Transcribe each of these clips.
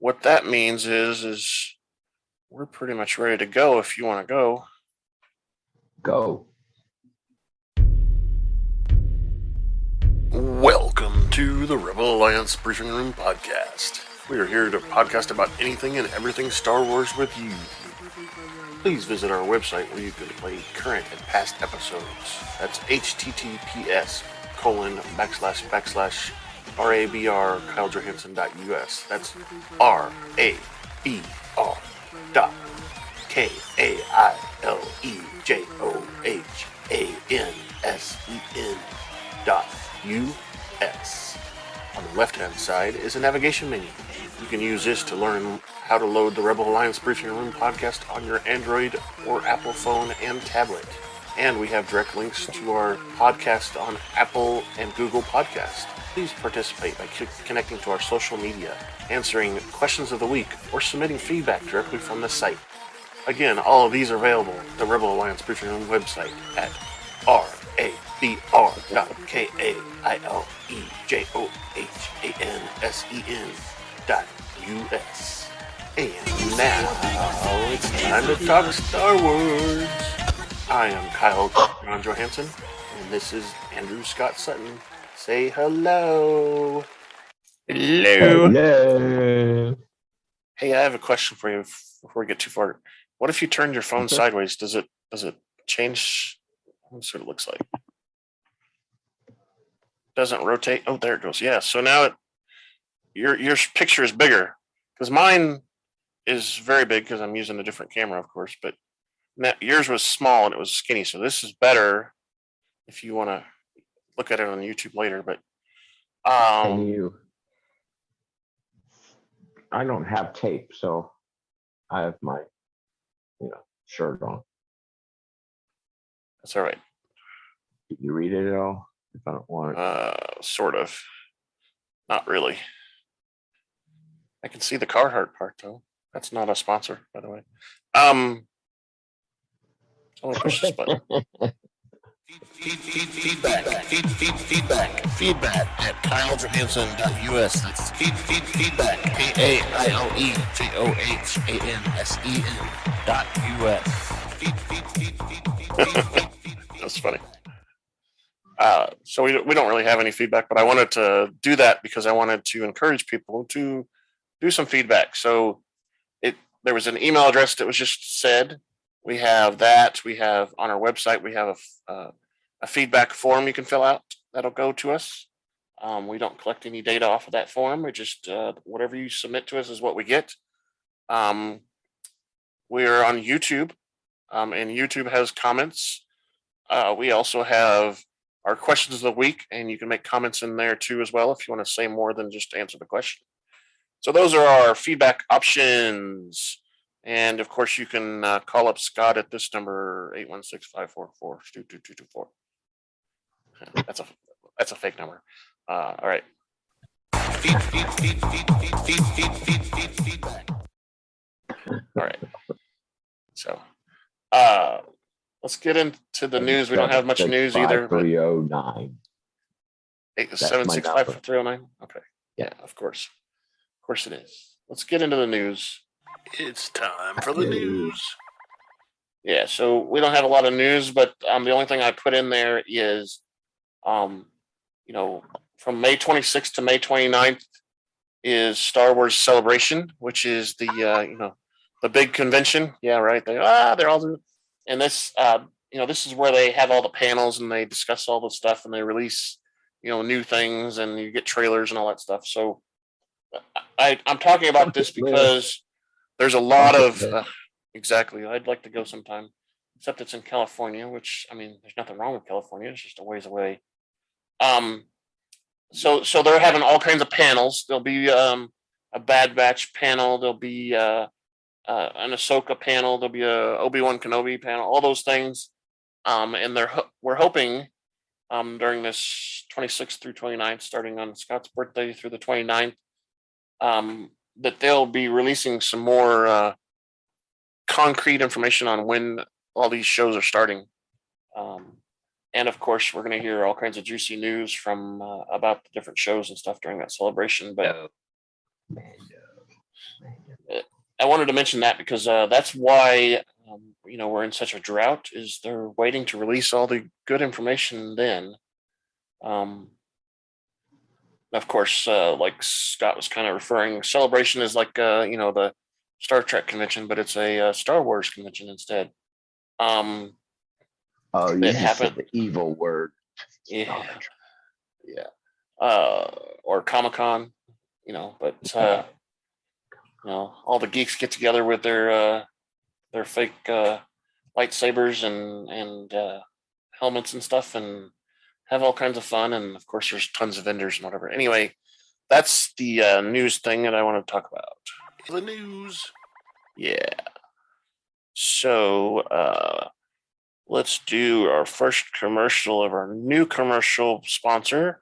what that means is we're pretty much ready to go if you want to go. Go. Welcome to the Rebel Alliance Briefing Room podcast. We are here to podcast about anything and everything Star Wars with you. Please visit our website where you can play current and past episodes. That's https://RABR KyleJohansson.us. That's RABR.KyleJohansson.us. On the left-hand side is a navigation menu. You can use this to learn how to load the Rebel Alliance Briefing Room podcast on your Android or Apple phone and tablet. And we have direct links to our podcast on Apple and Google Podcasts. Please participate by connecting to our social media, answering questions of the week, or submitting feedback directly from the site. Again, all of these are available at the Rebel Alliance Briefing Room website at RABR.KyleJohansson.us. And now it's time to talk Star Wars. I am Kyle Johansson, and this is Andrew Scott Sutton. Say hello. Hello. Hey, I have a question for you before we get too far. What if you turn your phone sideways? Does it change? What sort of looks like? Doesn't rotate. Oh, there it goes. Yeah. So now your picture is bigger because mine is very big because I'm using a different camera, of course. But yours was small and it was skinny. So this is better if you want to look at it on YouTube later. But I don't have tape, so I have my shirt on. That's all right. Did you read it at all? If I don't want it. Sort of. Not really. I can see the Carhartt part though. That's not a sponsor, by the way. So I'm gonna push this button. Feedback at KyleJohansson.us. That's feedback KyleJohansson.us. That's funny. So we don't really have any feedback, but I wanted to do that because I wanted to encourage people to do some feedback. So there was an email address that was just said. We have that. We have on our website. We have a feedback form you can fill out that'll go to us. We don't collect any data off of that form. We just whatever you submit to us is what we get. We're on YouTube, and YouTube has comments. We also have our questions of the week, and you can make comments in there too as well if you want to say more than just answer the question. So those are our feedback options. And of course, you can call up Scott at this number, 816-544-2224. That's a fake number. All right. Feedback. All right. So let's get into the news. We don't have much news either. 309. 765-309. Okay. Yeah, of course. Of course it is. Let's get into the news. It's time for the news. Yeah, so we don't have a lot of news, but the only thing I put in there is, from May 26th to May 29th is Star Wars Celebration, which is the big convention. Yeah, right. They're all doing, and this this is where they have all the panels and they discuss all the stuff and they release new things and you get trailers and all that stuff. So I'm talking about this because there's a lot of exactly. I'd like to go sometime, except it's in California, which there's nothing wrong with California. It's just a ways away. So they're having all kinds of panels. There'll be a Bad Batch panel. There'll be an Ahsoka panel. There'll be a Obi-Wan Kenobi panel. All those things. And we're hoping during this 26th through 29th, starting on Scott's birthday through the 29th, that they'll be releasing some more concrete information on when all these shows are starting. And of course, we're going to hear all kinds of juicy news from about the different shows and stuff during that celebration. But I wanted to mention that because that's why we're in such a drought. Is they're waiting to release all the good information then. Of course, like Scott was kind of referring, Celebration is like the Star Trek convention, but it's a Star Wars convention instead. Oh, you It just said happened. the evil word. Yeah, yeah. Or Comic Con, but all the geeks get together with their fake lightsabers and helmets and stuff, and have all kinds of fun. And of course, there's tons of vendors and whatever. Anyway, that's the news thing that I want to talk about. The news. Yeah. So let's do our first commercial of our new commercial sponsor.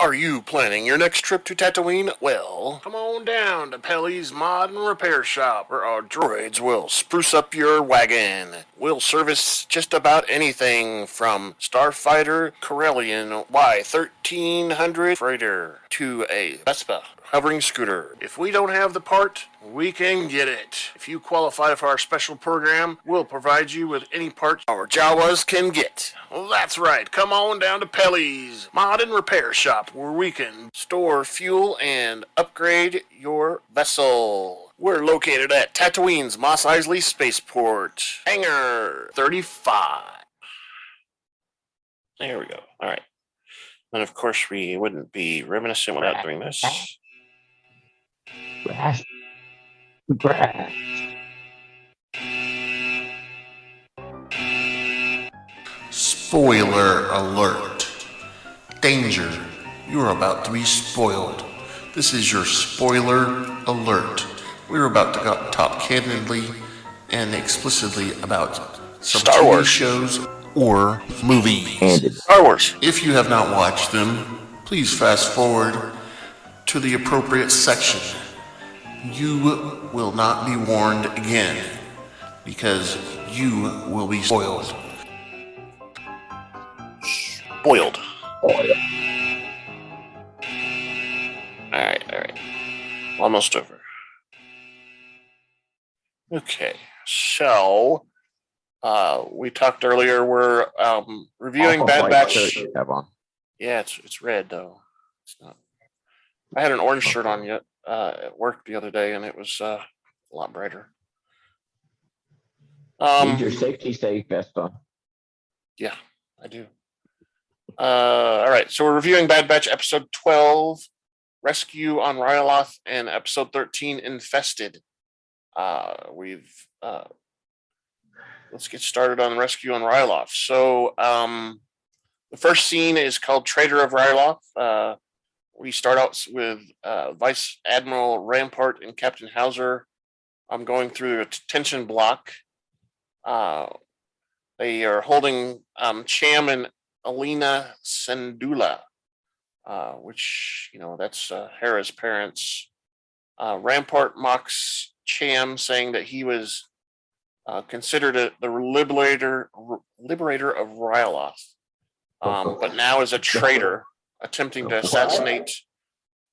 Are you planning your next trip to Tatooine? Well, come on down to Pelly's Mod and Repair Shop, where our droids will spruce up your wagon. We'll service just about anything from Starfighter Corellian Y1300 freighter to a Vespa hovering scooter. If we don't have the part, we can get it. If you qualify for our special program, we'll provide you with any part our Jawas can get. Well, that's right. Come on down to Pelly's Mod and Repair Shop, where we can store fuel and upgrade your vessel. We're located at Tatooine's Mos Eisley Spaceport, Hangar 35. There we go. All right. And of course, we wouldn't be reminiscent without doing this. Brass. Spoiler alert. Danger. You're about to be spoiled. This is your spoiler alert. We're about to talk candidly and explicitly about some Star TV Wars shows or movies. Star Wars. If you have not watched them, please fast forward to the appropriate section. You will not be warned again because you will be spoiled. Spoiled. Alright. Almost over. Okay, so we talked earlier, we're reviewing Bad Batch. You have on. Yeah, it's red though. It's not. I had an orange shirt on yet at work the other day, and it was a lot brighter. Need your safety safe vest on. Yeah, I do. All right, so we're reviewing Bad Batch episode 12, Rescue on Ryloth, and episode 13, Infested. Let's get started on Rescue on Ryloth. So the first scene is called Traitor of Ryloth. We start out with Vice Admiral Rampart and Captain Howzer. I'm going through a detention block. They are holding Cham and Alina Syndullas, which, that's Hera's parents. Rampart mocks Cham, saying that he was considered the liberator of Ryloth, but now is a traitor attempting to assassinate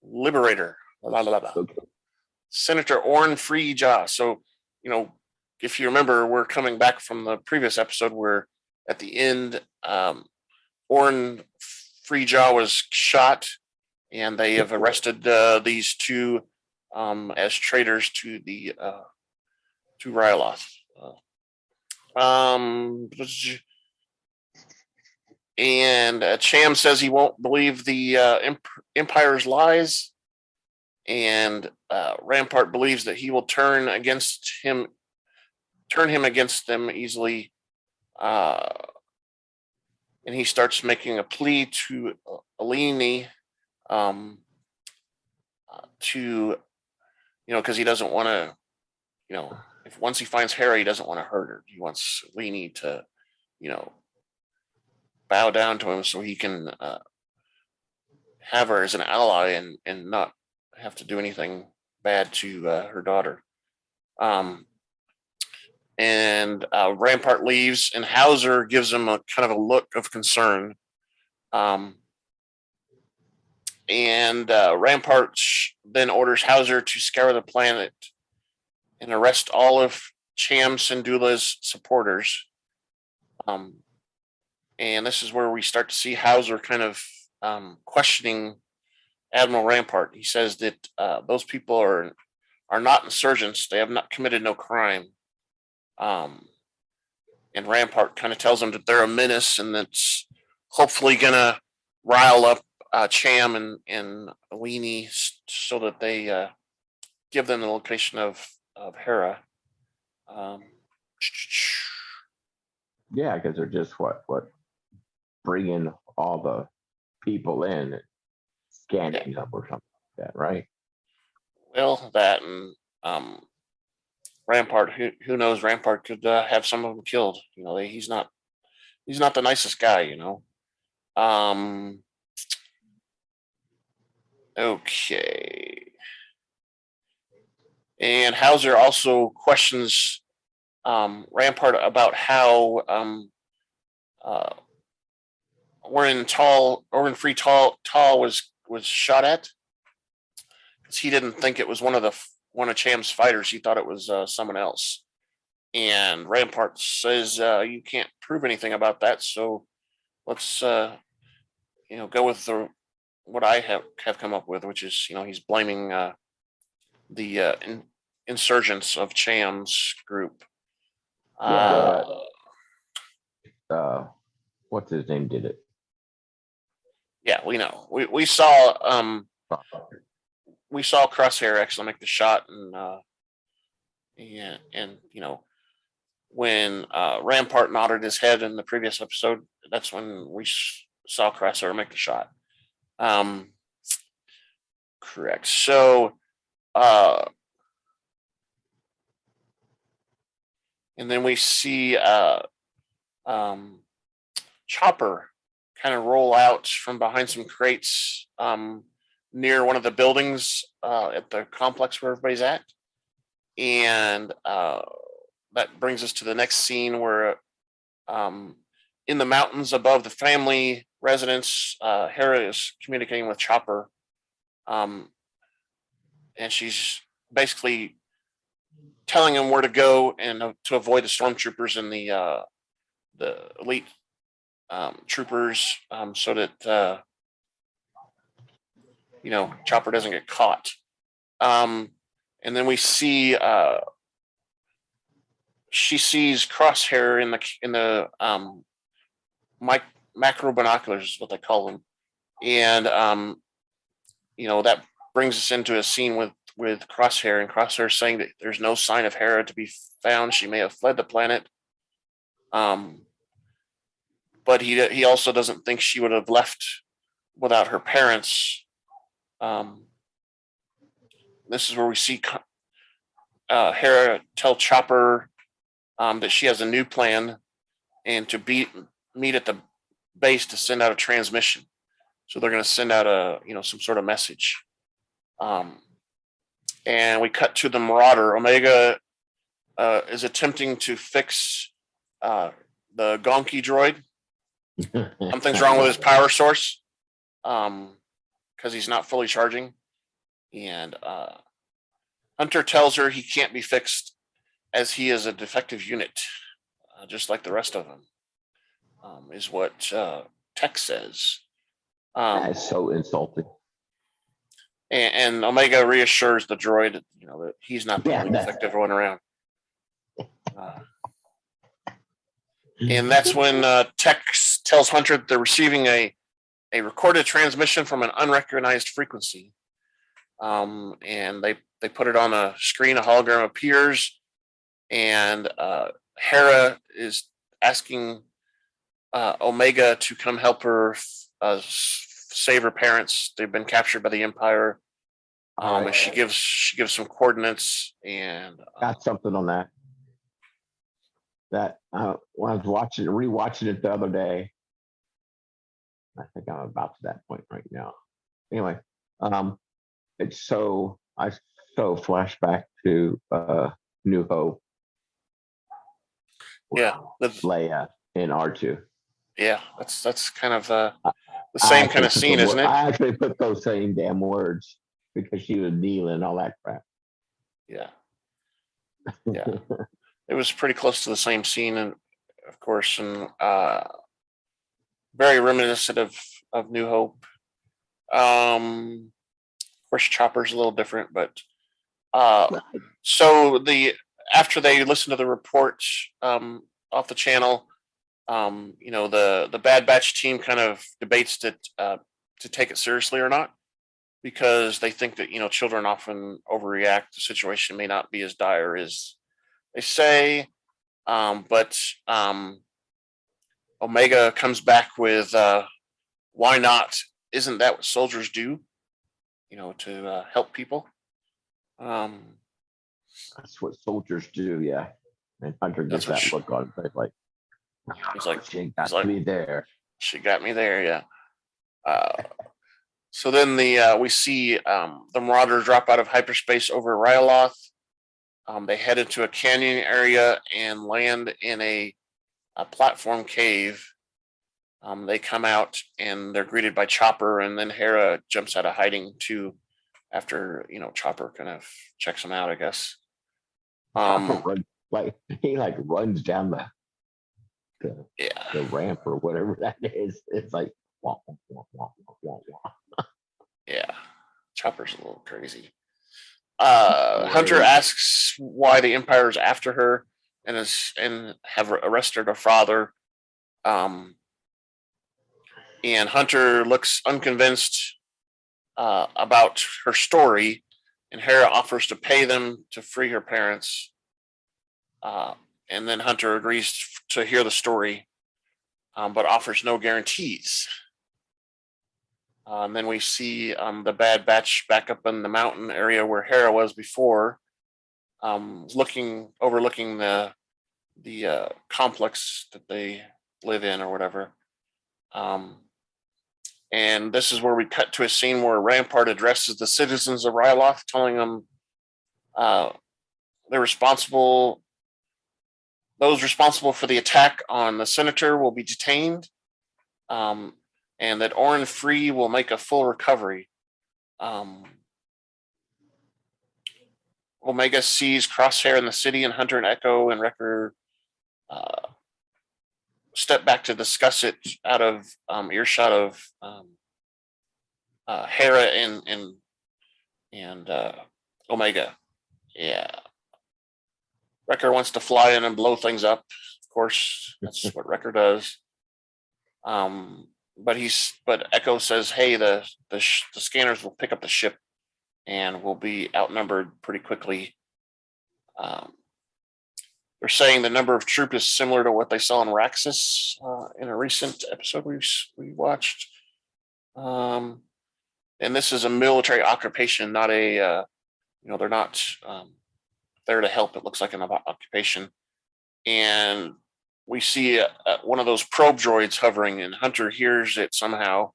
Liberator. Senator Orn Free Jaw. So, if you remember, we're coming back from the previous episode where at the end, Orn Free Jaw was shot, and they have arrested these two as traitors to the to Ryloth. And Cham says he won't believe the Empire's lies, and Rampart believes that he will turn him against them easily. And he starts making a plea to Alini to, because he doesn't want to, if once he finds Hera, he doesn't want to hurt her. He wants Alini to, bow down to him so he can have her as an ally and not have to do anything bad to her daughter. And Rampart leaves, and Howzer gives him a kind of a look of concern. And Rampart then orders Howzer to scour the planet. and arrest all of Cham Syndulla's supporters. And this is where we start to see Howzer kind of questioning Admiral Rampart. He says that those people are not insurgents. They have not committed no crime. And Rampart kind of tells them that they're a menace and that's hopefully going to rile up Cham and Weenie so that they give them the location of Hera. Yeah, because they're just what bringing all the people in and scanning them or something like that, right? Well, that and Rampart. Who knows? Rampart could have some of them killed. You know, he's not the nicest guy. You know. Okay. And Howzer also questions Rampart about how Orin Free Tall was shot at, because he didn't think it was one of Cham's fighters. He thought it was someone else. And Rampart says you can't prove anything about that, so let's go with what I have come up with, which is he's blaming the insurgents of Cham's group. What's his name did it? Yeah, we know. We saw Crosshair actually make the shot, and when Rampart nodded his head in the previous episode, that's when we saw Crosshair make the shot. Correct. So, and then we see Chopper kind of roll out from behind some crates near one of the buildings at the complex where everybody's at. And that brings us to the next scene where in the mountains above the family residence, Hera is communicating with Chopper. And she's basically telling him where to go and to avoid the stormtroopers and the elite troopers, so that Chopper doesn't get caught. And then we see she sees Crosshair in the macro binoculars is what they call them, and that brings us into a scene with Crosshair, and Crosshair saying that there's no sign of Hera to be found. She may have fled the planet. But he also doesn't think she would have left without her parents. This is where we see Hera tell Chopper that she has a new plan and to meet at the base to send out a transmission. So they're going to send out some sort of message. And we cut to the Marauder. Omega is attempting to fix the Gonki droid. Something's wrong with his power source because he's not fully charging. And Hunter tells her he can't be fixed as he is a defective unit, just like the rest of them, is what Tech says. That is so insulting. And Omega reassures the droid that he's not the only defective one around. And that's when Tech tells Hunter that they're receiving a recorded transmission from an unrecognized frequency. And they put it on a screen, a hologram appears, and Hera is asking Omega to come help her save her parents. They've been captured by the Empire. And she gives some coordinates, and got something on that. That when I was rewatching it the other day, I think I'm about to that point right now. Anyway, it's so flashback to New Hope. Yeah, Leia and R2. Yeah, that's kind of the same kind of scene, isn't it? I actually put those same damn words because she was kneeling and all that crap. Yeah. Yeah. It was pretty close to the same scene, and of course, and very reminiscent of New Hope. Of course, Chopper's a little different, but so the after they listen to the report off the channel, the Bad Batch team kind of debates to take it seriously or not, because they think that children often overreact. The situation may not be as dire as they say. But Omega comes back with why not? Isn't that what soldiers do? To help people. That's what soldiers do, yeah. And Hunter gets that look on his face like, he's like, she got me there. She got me there, yeah. So then we see the Marauders drop out of hyperspace over Ryloth. They head into a canyon area and land in a platform cave. They come out and they're greeted by Chopper, and then Hera jumps out of hiding too, after Chopper kind of checks him out, I guess. He runs down the ramp or whatever that is. It's like wah, wah, wah, wah, wah, wah. Yeah, Chopper's a little crazy. Hunter asks why the Empire is after her and have arrested her father. And Hunter looks unconvinced about her story, and Hera offers to pay them to free her parents. And then Hunter agrees to hear the story, but offers no guarantees. And then we see the Bad Batch back up in the mountain area where Hera was before, overlooking the complex that they live in or whatever. And this is where we cut to a scene where Rampart addresses the citizens of Ryloth, telling them they're responsible. Those responsible for the attack on the senator will be detained, and that Orin Free will make a full recovery. Omega sees Crosshair in the city, and Hunter and Echo and Wrecker step back to discuss it out of earshot of Hera and Omega. Yeah. Wrecker wants to fly in and blow things up. Of course, that's what Wrecker does. But Echo says, "Hey, the scanners will pick up the ship, and we'll be outnumbered pretty quickly." They're saying the number of troop is similar to what they saw in Raxus in a recent episode we watched. And this is a military occupation, not a they're not there to help. It looks like an occupation, and we see one of those probe droids hovering, and Hunter hears it somehow,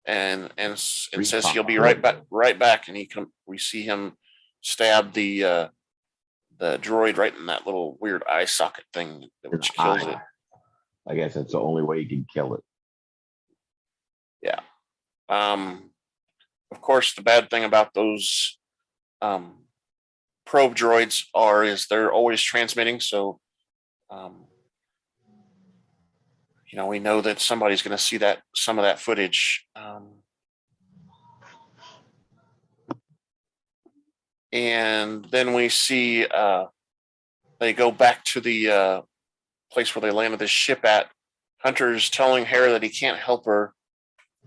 and says he'll be right back, and we see him stab the droid right in that little weird eye socket thing, which kills it. I guess that's the only way you can kill it. Yeah. Of course, the bad thing about those probe droids is they're always transmitting, so we know that somebody's going to see some of that footage. And then we see they go back to the place where they landed this ship at. Hunter's telling Hera that he can't help her,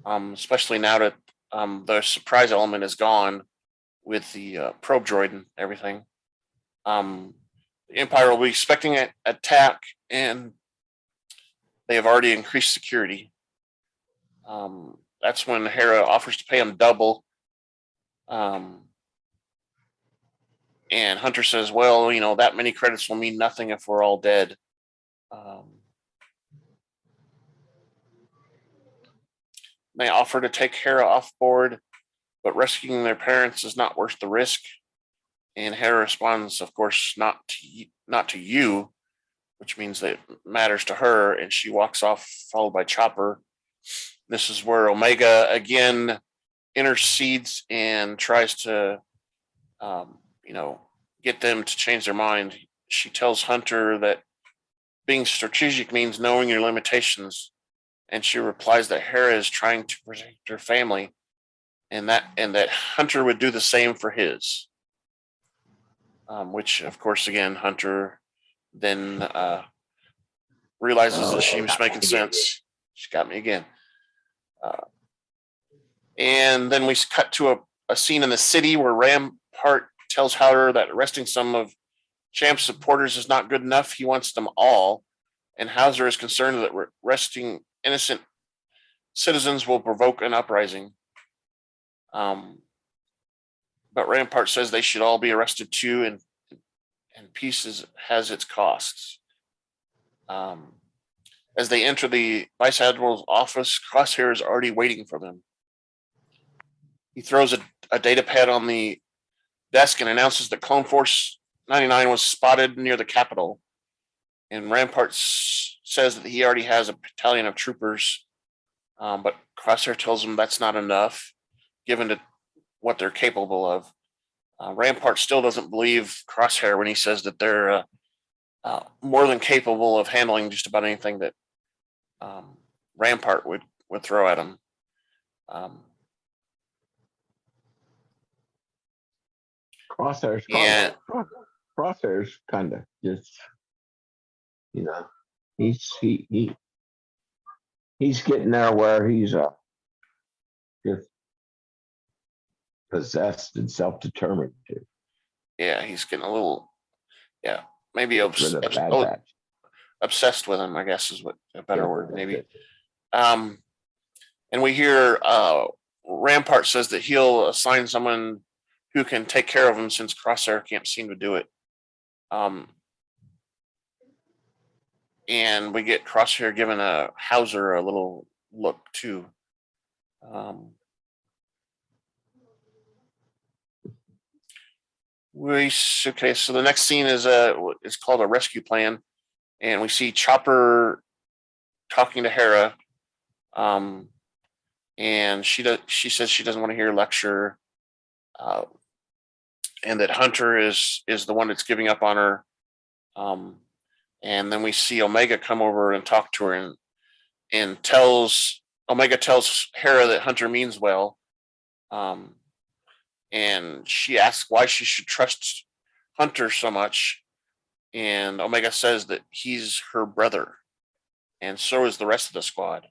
especially now that the surprise element is gone with the probe droid and everything. The Empire will be expecting an attack, and they have already increased security. That's when Hera offers to pay him double. And Hunter says, well, that many credits will mean nothing if we're all dead. They offer to take Hera off board, but rescuing their parents is not worth the risk. And Hera responds, of course, not to you, which means that it matters to her, and she walks off, followed by Chopper. This is where Omega again intercedes and tries to, get them to change their mind. She tells Hunter that being strategic means knowing your limitations, and she replies that Hera is trying to protect her family, and that Hunter would do the same for his. Which, of course, again, Hunter then realizes that she was making sense. She got me again. And then we cut to a scene in the city where Rampart tells Howder that arresting some of Champ's supporters is not good enough. He wants them all. And Howzer is concerned that arresting innocent citizens will provoke an uprising. But Rampart says they should all be arrested too, and peace has its costs. As they enter the Vice Admiral's office, Crosshair is already waiting for them. He throws a data pad on the desk and announces that Clone Force 99 was spotted near the capital. And Rampart says that he already has a battalion of troopers, but Crosshair tells him that's not enough, given what they're capable of. Rampart still doesn't believe Crosshair when he says that they're more than capable of handling just about anything that Rampart would throw at him. Crosshair's kind of just, he's getting there where he's just possessed and self-determined too. Yeah, he's getting a little, maybe obsessed with him, I guess is what a better word, maybe. And we hear Rampart says that he'll assign someone who can take care of him since Crosshair can't seem to do it. And we get Crosshair giving a Howzer a little look too. Okay, so the next scene is it's called a rescue plan, and we see Chopper talking to Hera, and she says she doesn't want to hear a lecture, and that Hunter is the one that's giving up on her. And then we see Omega come over and talk to her, and Omega tells Hera that Hunter means well. And she asks why she should trust Hunter so much. And Omega says that he's her brother, and so is the rest of the squad.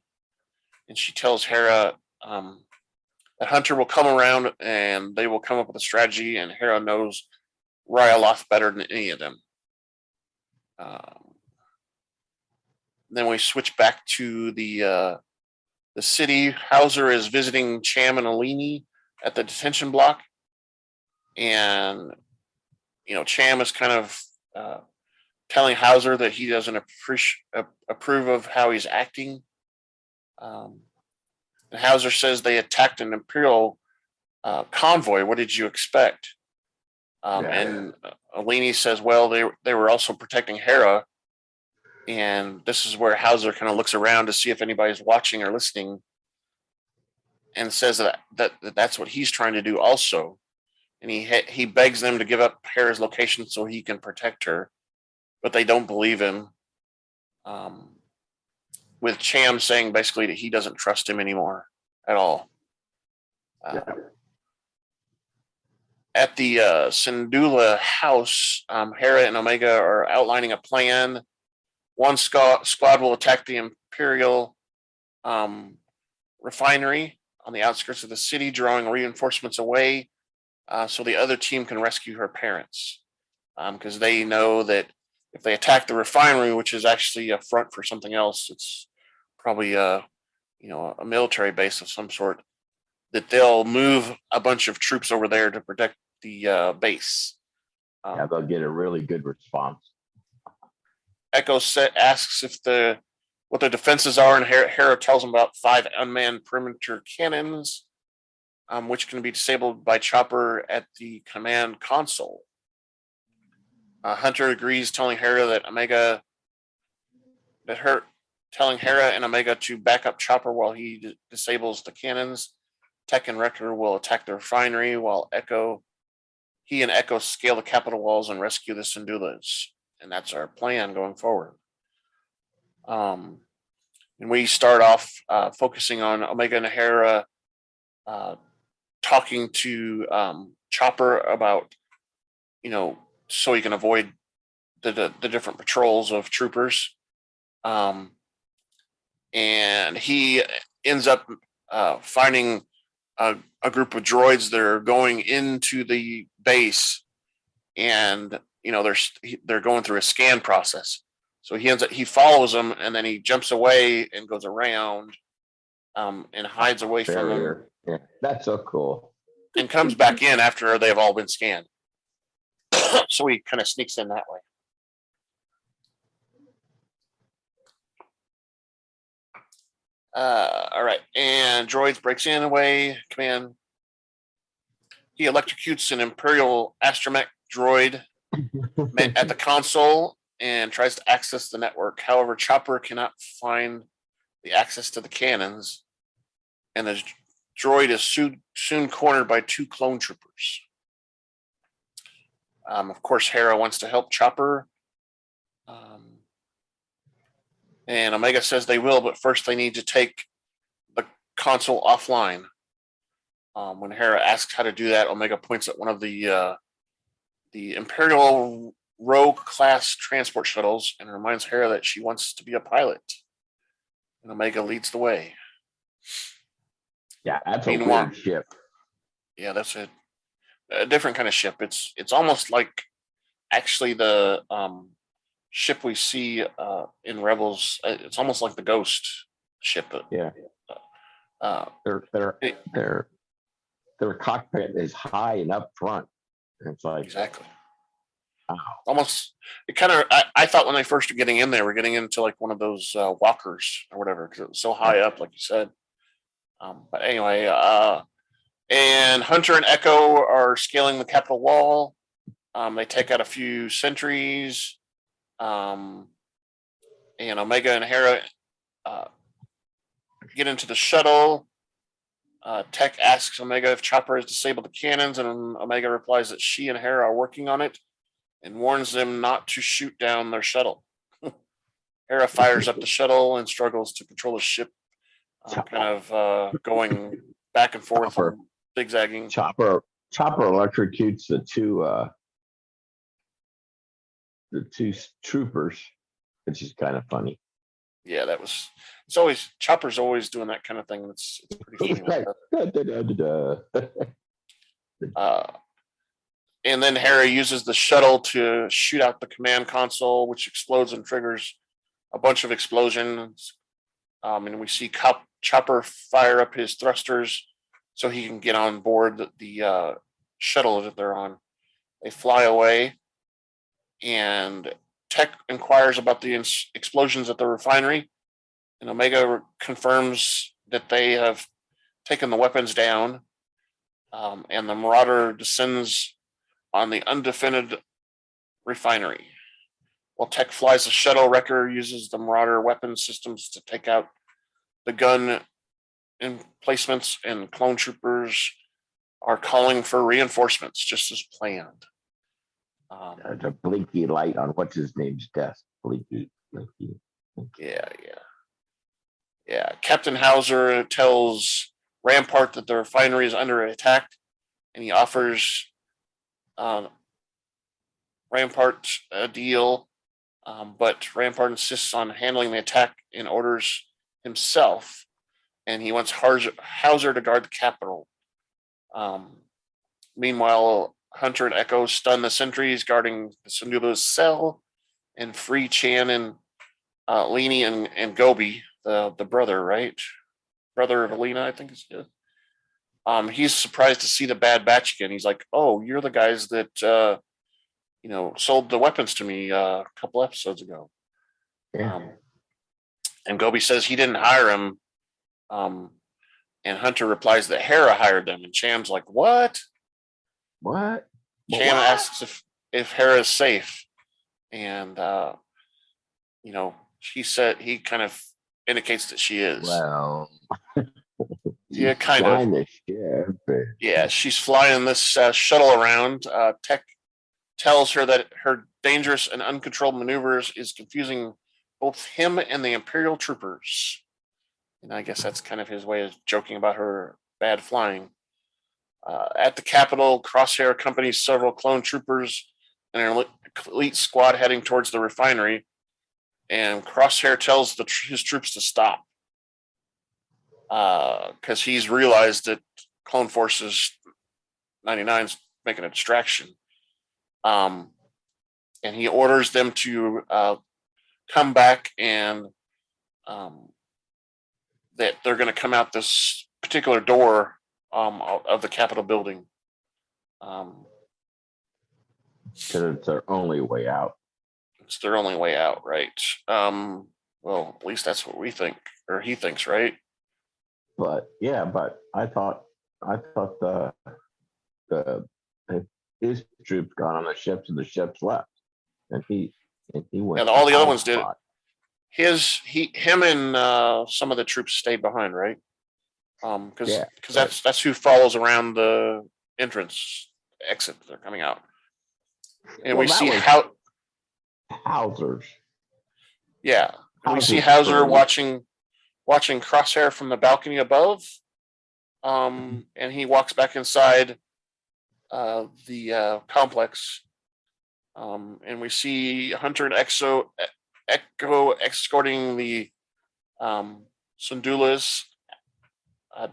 And she tells Hera that Hunter will come around and they will come up with a strategy, and Hera knows Ryloth better than any of them. Then we switch back to the city. Howzer is visiting Cham and Alli at the detention block, and Cham is kind of telling Howzer that he doesn't approve of how he's acting. And Howzer says they attacked an Imperial convoy. What did you expect? And Alli says, well, they were also protecting Hera. And this is where Howzer kind of looks around to see if anybody's watching or listening, and says that's what he's trying to do also. And he begs them to give up Hera's location so he can protect her, but they don't believe him. With Cham saying basically that he doesn't trust him anymore at all. At the Syndulla house, Hera and Omega are outlining a plan. One squad will attack the Imperial refinery on the outskirts of the city, drawing reinforcements away so the other team can rescue her parents. Because they know that if they attack the refinery, which is actually a front for something else, it's probably a military base of some sort, that they'll move a bunch of troops over there to protect the base. They'll get a really good response. Echo asks what their defenses are, and Hera tells them about 5 unmanned perimeter cannons, which can be disabled by Chopper at the command console. Hunter agrees, telling Hera and Omega to back up Chopper while he disables the cannons. Tech and Wrecker will attack the refinery, while Echo he and Echo scale the capital walls and rescue the Syndullas. And that's our plan going forward. And we start off focusing on Omega and Hera talking to Chopper about, so he can avoid the different patrols of troopers. And he ends up finding a group of droids that are going into the base, and they're going through a scan process. So he follows them, and then he jumps away and goes around and hides away from them. Yeah, that's so cool. And comes back in after they've all been scanned. So he kind of sneaks in that way. All right, and droids breaks in away. Command. He electrocutes an Imperial astromech droid at the console and tries to access the network. However, Chopper cannot find the access to the cannons, and the droid is soon cornered by 2 clone troopers. Of course, Hera wants to help Chopper. And Omega says they will, but first they need to take the console offline. When Hera asks how to do that, Omega points at one of the Imperial Rogue class transport shuttles and reminds Hera that she wants to be a pilot. And Omega leads the way. Yeah, that's a weird ship. Yeah, that's a different kind of ship. It's almost like actually the ship we see in Rebels. It's almost like the Ghost ship. Yeah. Their cockpit is high and up front. And it's like exactly. Wow. Almost. It kind of. I thought when they first were getting in there, we're getting into like one of those walkers or whatever because it was so high up, like you said. But anyway, and Hunter and Echo are scaling the capital wall. They take out a few sentries. And Omega and Hera get into the shuttle. Tech asks Omega if Chopper has disabled the cannons, and Omega replies that she and Hera are working on it and warns them not to shoot down their shuttle. Hera fires up the shuttle and struggles to control the ship, kind of going back and forth, zigzagging. Chopper electrocutes the two troopers, which is kind of funny. Yeah, Chopper's always doing that kind of thing. It's pretty funny. And then Hera uses the shuttle to shoot out the command console, which explodes and triggers a bunch of explosions. And we see Chopper fire up his thrusters so he can get on board the shuttle that they're on. They fly away, and Tech inquires about the explosions at the refinery, and Omega confirms that they have taken the weapons down, and the Marauder descends on the undefended refinery. While Tech flies the shuttle, Wrecker uses the Marauder weapon systems to take out the gun emplacements, and clone troopers are calling for reinforcements, just as planned. The blinky light on what's his name's desk. Blinky. Yeah. Captain Howzer tells Rampart that the refinery is under attack, and he offers Rampart a deal, but Rampart insists on handling the attack and orders himself, and he wants Howzer to guard the capital. Meanwhile, Hunter and Echo stun the sentries guarding the Syndullas cell, and free Chan and Leany and Gobi, the brother, right? Brother of Alina, I think is good. He's surprised to see the Bad Batch again. He's like, "Oh, you're the guys that sold the weapons to me a couple episodes ago." Yeah. And Gobi says he didn't hire him. And Hunter replies that Hera hired them, and Cham's like, "What?" What? Cham asks if Hera is safe, and he said he kind of indicates that she is. Well, Yeah, kind of. Flying the ship. Yeah, she's flying this shuttle around. Tech tells her that her dangerous and uncontrolled maneuvers is confusing both him and the Imperial troopers. And I guess that's kind of his way of joking about her bad flying. At the Capitol, Crosshair accompanies several clone troopers and an elite squad heading towards the refinery. And Crosshair tells his troops to stop because he's realized that Clone Forces 99 is making a distraction. And he orders them to come back and that they're going to come out this particular door of the Capitol building. Because it's their only way out. It's their only way out, right? Well, at least that's what we think, or he thinks, right? But yeah, but I thought the his troops got on the ships and the ships left, and he went. And all the other ones did it. Him and some of the troops stayed behind, right? Because that's who follows around the entrance exit. They're coming out, and we see how Howzers. Yeah, and we see Howzer watching Crosshair from the balcony above, and he walks back inside the complex, and we see Hunter and Echo escorting the Syndullas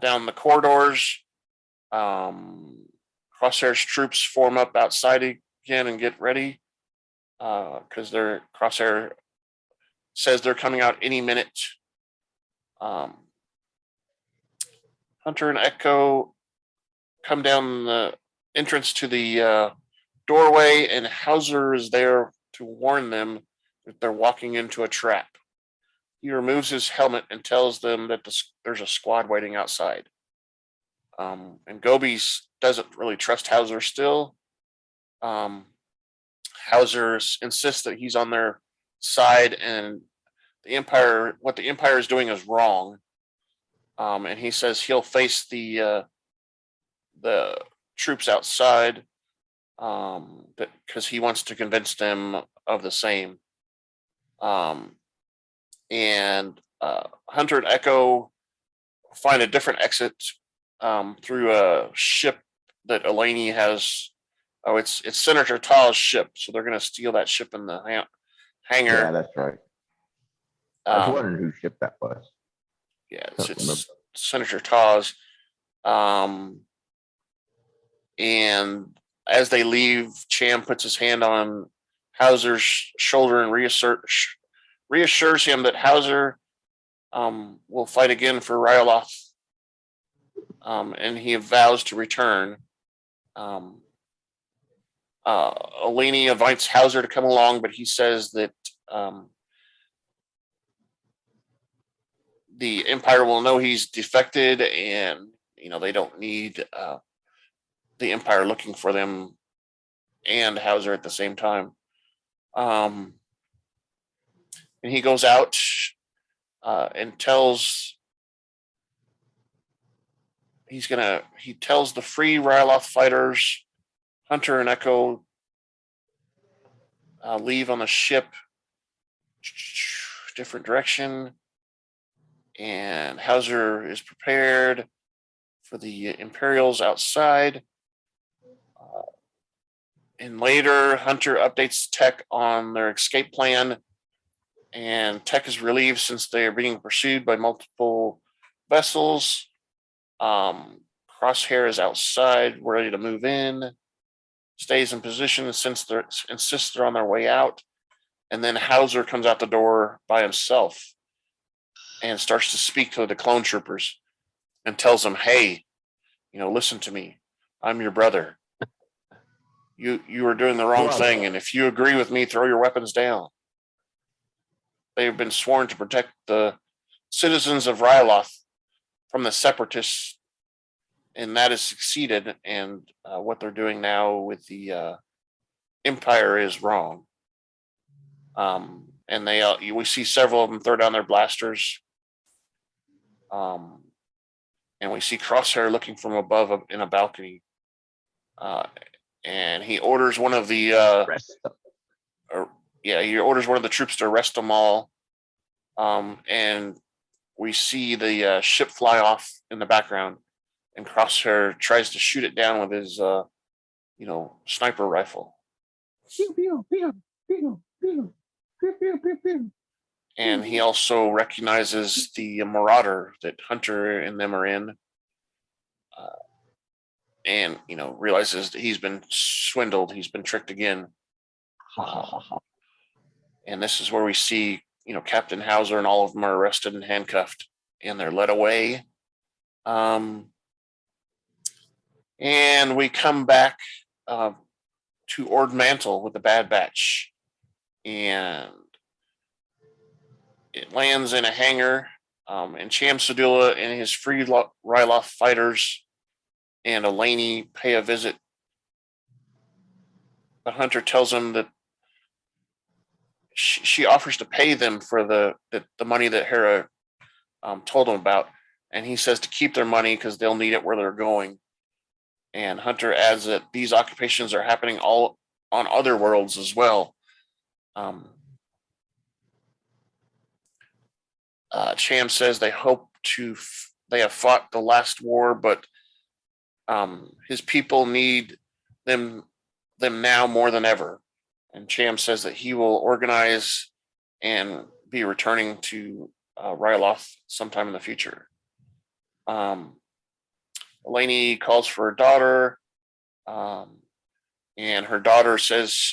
down the corridors. Crosshair's troops form up outside again and get ready because Crosshair says they're coming out any minute. Hunter and Echo come down the entrance to the doorway, and Howzer is there to warn them that they're walking into a trap. He removes his helmet and tells them that there's a squad waiting outside. And Gobi doesn't really trust Howzer still. Howzer insists that he's on their side, and what the Empire is doing is wrong. And he says he'll face the troops outside because he wants to convince them of the same. And Hunter and Echo find a different exit through a ship that Alli has. Oh, it's Senator Taw's ship, so they're going to steal that ship in the hangar. Yeah, that's right. I was wondering whose ship that was. Yeah, it's Senator Taw's. And as they leave, Cham puts his hand on Howzer's shoulder and reassures him that Howzer will fight again for Ryloth. And he vows to return. Alli invites Howzer to come along, but he says that the Empire will know he's defected, and they don't need the Empire looking for them and Howzer at the same time. And he goes out and tells he tells the free Ryloth fighters, Hunter and Echo, leave on the ship, different direction, and Howzer is prepared for the Imperials outside. And later, Hunter updates Tech on their escape plan, and Tech is relieved since they are being pursued by multiple vessels. Crosshair is outside, ready to move in, stays in position since insists they're on their way out, and then Howzer comes out the door by himself and starts to speak to the clone troopers and tells them, "Hey, listen to me. I'm your brother. You are doing the wrong thing, and if you agree with me, throw your weapons down." They have been sworn to protect the citizens of Ryloth from the separatists, and that has succeeded. And what they're doing now with the Empire is wrong. And we see several of them throw down their blasters. And and we see Crosshair looking from above in a balcony. And he orders one of the he orders one of the troops to arrest them all. And we see the ship fly off in the background, and Crosshair tries to shoot it down with his sniper rifle. And he also recognizes the Marauder that Hunter and them are in, and realizes that he's been swindled, he's been tricked again. And this is where we see Captain Howzer and all of them are arrested and handcuffed, and they're led away. And we come back to Ord Mantell with the Bad Batch, and it lands in a hangar, and Cham Syndullas and his free Ryloth fighters and Alli pay a visit. But Hunter tells him that she offers to pay them for the money that Hera told him about, and he says to keep their money because they'll need it where they're going. And Hunter adds that these occupations are happening all on other worlds as well. Cham says they hope they have fought the last war, but his people need them now more than ever. And Cham says that he will organize and be returning to Ryloth sometime in the future. Alli calls for her daughter, and her daughter says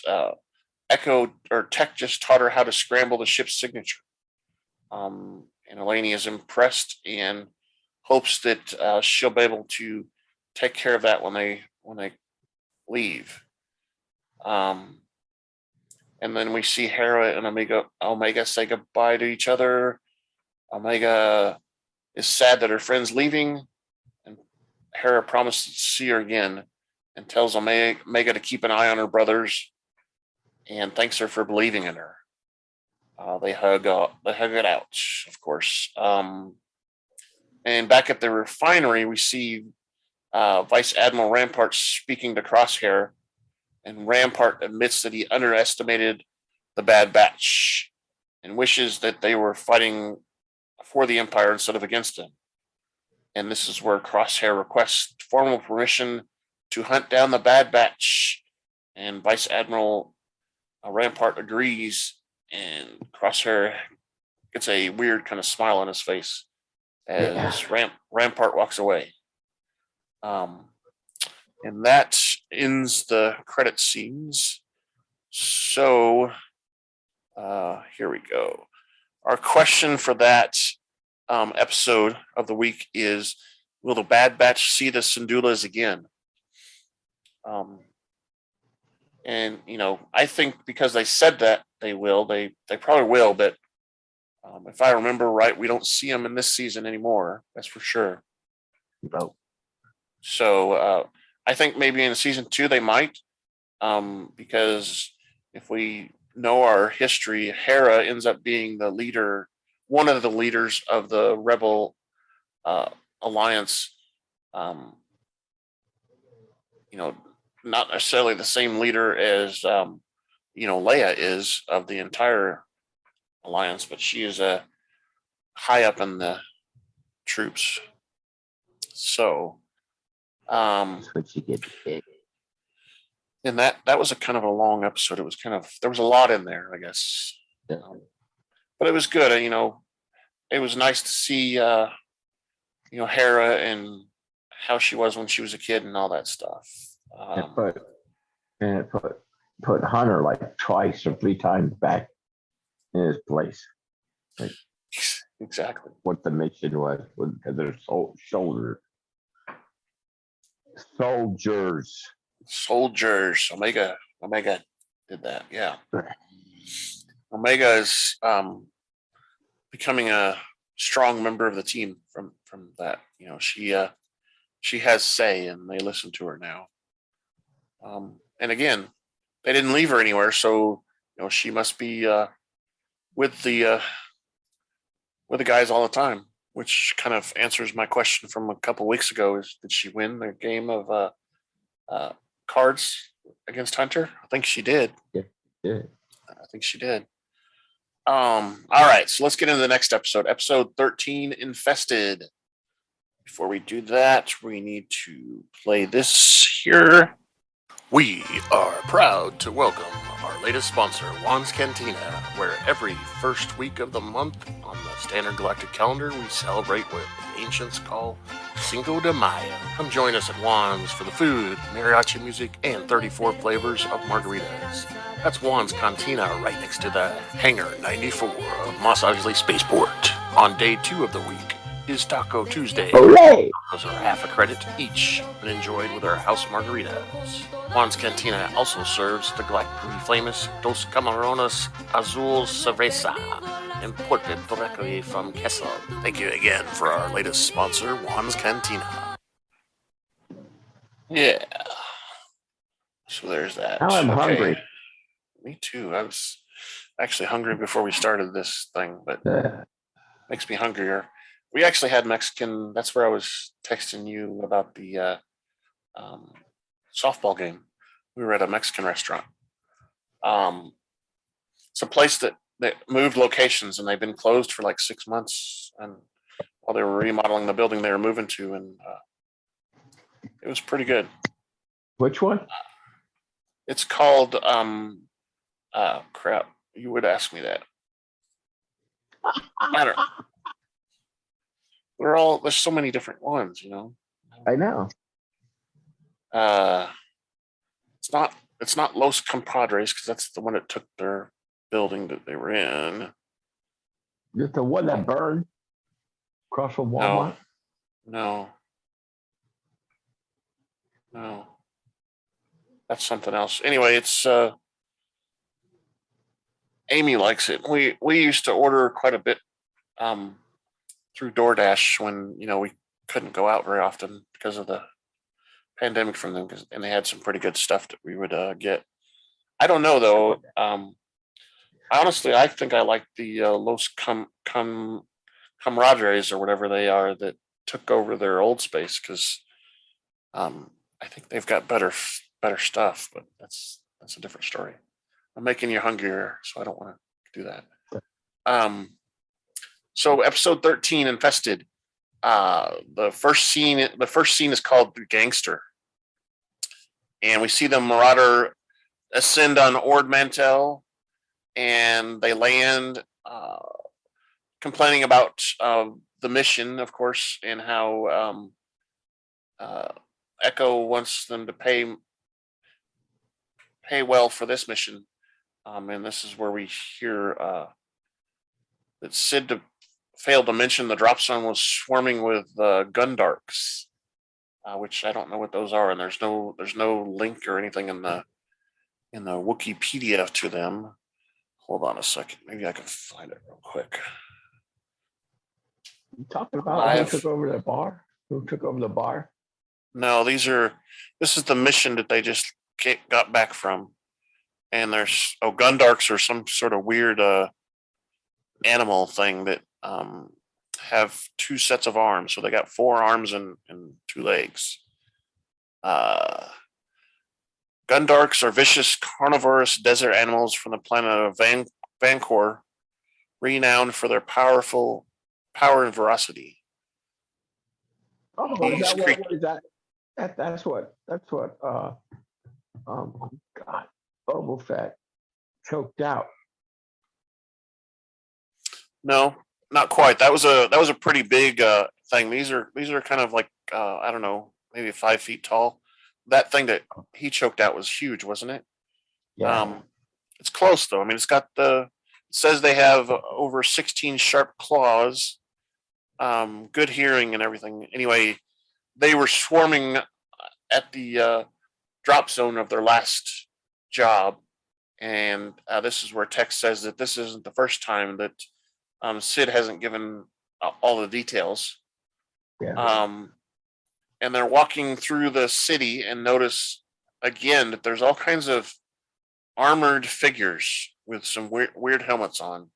Echo or Tech just taught her how to scramble the ship's signature. And Alli is impressed and hopes that she'll be able to take care of that when they leave. And then we see Hera and Omega say goodbye to each other. Omega is sad that her friend's leaving, and Hera promises to see her again and tells Omega to keep an eye on her brothers and thanks her for believing in her. They hug it out, of course. And back at the refinery, we see Vice Admiral Rampart speaking to Crosshair, and Rampart admits that he underestimated the Bad Batch and wishes that they were fighting for the Empire instead of against them. And this is where Crosshair requests formal permission to hunt down the Bad Batch, and Vice Admiral Rampart agrees, and Crosshair gets a weird kind of smile on his face as Rampart walks away. And that ends the credit scenes. So here we go. Our question for that episode of the week is, will the Bad Batch see the Syndullas again? And I think because they said that they will, they probably will, but if I remember right, we don't see them in this season anymore. That's for sure. No. So I think maybe in season 2 they might, because if we know our history, Hera ends up being the leader, one of the leaders of the Rebel Alliance. Not necessarily the same leader as Leia is of the entire Alliance, but she is high up in the troops. So. That's what you get. And that was a kind of a long episode. It was there was a lot in there, I guess. Yeah. But it was good. It was nice to see, Hera and how she was when she was a kid and all that stuff. It put Hunter like twice or 3 times back in his place. Like, exactly. What the mission was because they're soldiers. Soldiers. Omega did that. Yeah. Omega is becoming a strong member of the team from that. She has say, and they listen to her now. And again, they didn't leave her anywhere, so she must be with the guys all the time, which kind of answers my question from a couple weeks ago: is did she win their game of cards against Hunter? I think she did. Yeah. I think she did. All right, so let's get into the next episode. Episode 13, Infested. Before we do that, we need to play this here. We are proud to welcome our latest sponsor, Juan's Cantina, where every first week of the month on the standard galactic calendar, we celebrate what the ancients call Cinco de Mayo. Come join us at Juan's for the food, mariachi music, and 34 flavors of margaritas. That's Juan's Cantina right next to the Hangar 94 of Mos Eisley Spaceport. On day 2 of the week is Taco Tuesday. Hooray! Those are half a credit each and enjoyed with our house margaritas. Juan's Cantina also serves the galactically famous Dos Camarones Azul Cerveza, imported directly from Kessel. Thank you again for our latest sponsor, Juan's Cantina. Yeah. So there's that. Now I'm hungry. Me too. I was actually hungry before we started this thing, but makes me hungrier. We actually had Mexican. That's where I was texting you about the softball game. We were at a Mexican restaurant. It's a place that moved locations, and they've been closed for like 6 months. And while they were remodeling the building they were moving to, and it was pretty good. Which one? It's called crap. You would ask me that. I don't. There's so many different ones, you know. I know. It's not Los Compadres, because that's the one that took their building that they were in. Just the one that burned across from Walmart? No. That's something else. Anyway, it's Amy likes it. We used to order quite a bit through DoorDash when we couldn't go out very often because of the pandemic from them, and they had some pretty good stuff that we would get. I don't know though. Honestly, I think I like the Los Camaraderies or whatever they are that took over their old space, because I think they've got better stuff, but that's a different story. I'm making you hungrier, so I don't want to do that. So episode 13, Infested. The first scene is called the Gangster, and we see the Marauder ascend on Ord Mantell, and they land, complaining about the mission, of course, and how Echo wants them to pay well for this mission. And this is where we hear that Sid failed to mention the drop zone was swarming with Gundarks, which I don't know what those are, and there's no link or anything in the Wikipedia to them. Hold on a second, maybe I can find it real quick. You talking about who took over the bar? Who took over the bar? No, this is the mission that they just got back from, and there's Gundarks are some sort of weird animal thing that have 2 sets of arms, so they got 4 arms and 2 legs. Gundarks are vicious carnivorous desert animals from the planet of Vancor, renowned for their power and ferocity. Oh, is that? That's what God, Boba Fett choked out. No, not quite. That was a pretty big thing. These are kind of like I don't know, maybe 5 feet tall. That thing that he choked out was huge, wasn't it? Yeah. It's close though. I mean, it says they have over 16 sharp claws, good hearing and everything. Anyway, they were swarming at the drop zone of their last job, and this is where Tex says that this isn't the first time that Sid hasn't given all the details. Yeah. And they're walking through the city and notice again that there's all kinds of armored figures with some weird helmets on.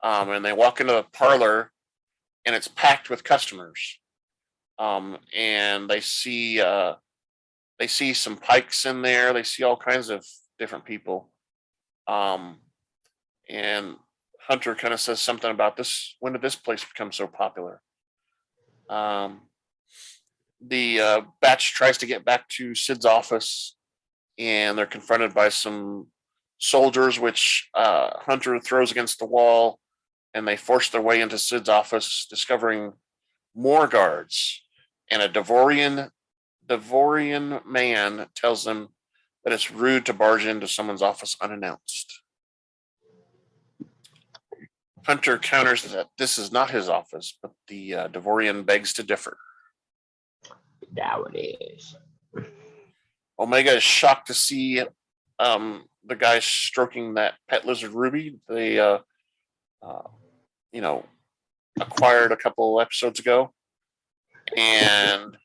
And they walk into the parlor, and it's packed with customers. And they see some Pykes in there. They see all kinds of different people. And Hunter kind of says something about this. When did this place become so popular? The batch tries to get back to Sid's office, and they're confronted by some soldiers, which Hunter throws against the wall, and they force their way into Sid's office, discovering more guards. And a Devorian man tells them that it's rude to barge into someone's office unannounced. Hunter counters that this is not his office, but the Devorian begs to differ. Now it is. Omega is shocked to see the guy stroking that pet lizard Ruby. They, acquired a couple episodes ago, and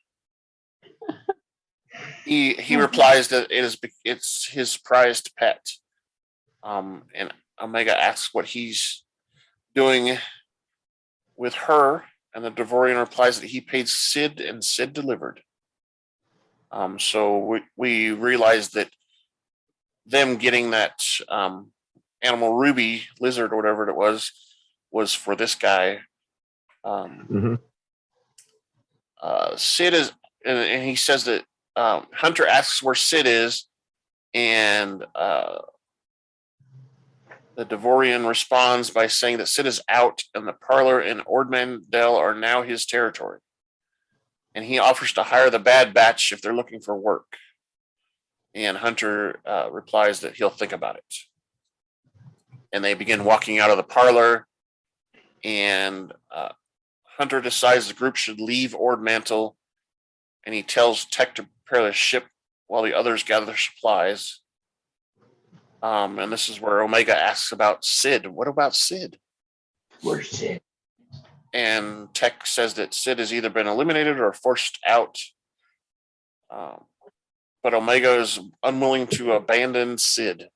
he replies that it's his prized pet. And Omega asks what he's doing with her, and the Devorian replies that he paid Sid and Sid delivered. So we realized that them getting that animal Ruby lizard or whatever it was for this guy. Sid is, and he says that Hunter asks where Sid is, and the Devorian responds by saying that Sid is out, and the parlor and Ord Mantell are now his territory. And he offers to hire the Bad Batch if they're looking for work. And Hunter replies that he'll think about it. And they begin walking out of the parlor, and Hunter decides the group should leave Ord Mantell, and he tells Tech to prepare the ship while the others gather their supplies. And this is where Omega asks about Sid. What about Sid? Where's Sid? And Tech says that Sid has either been eliminated or forced out. But Omega is unwilling to abandon Sid.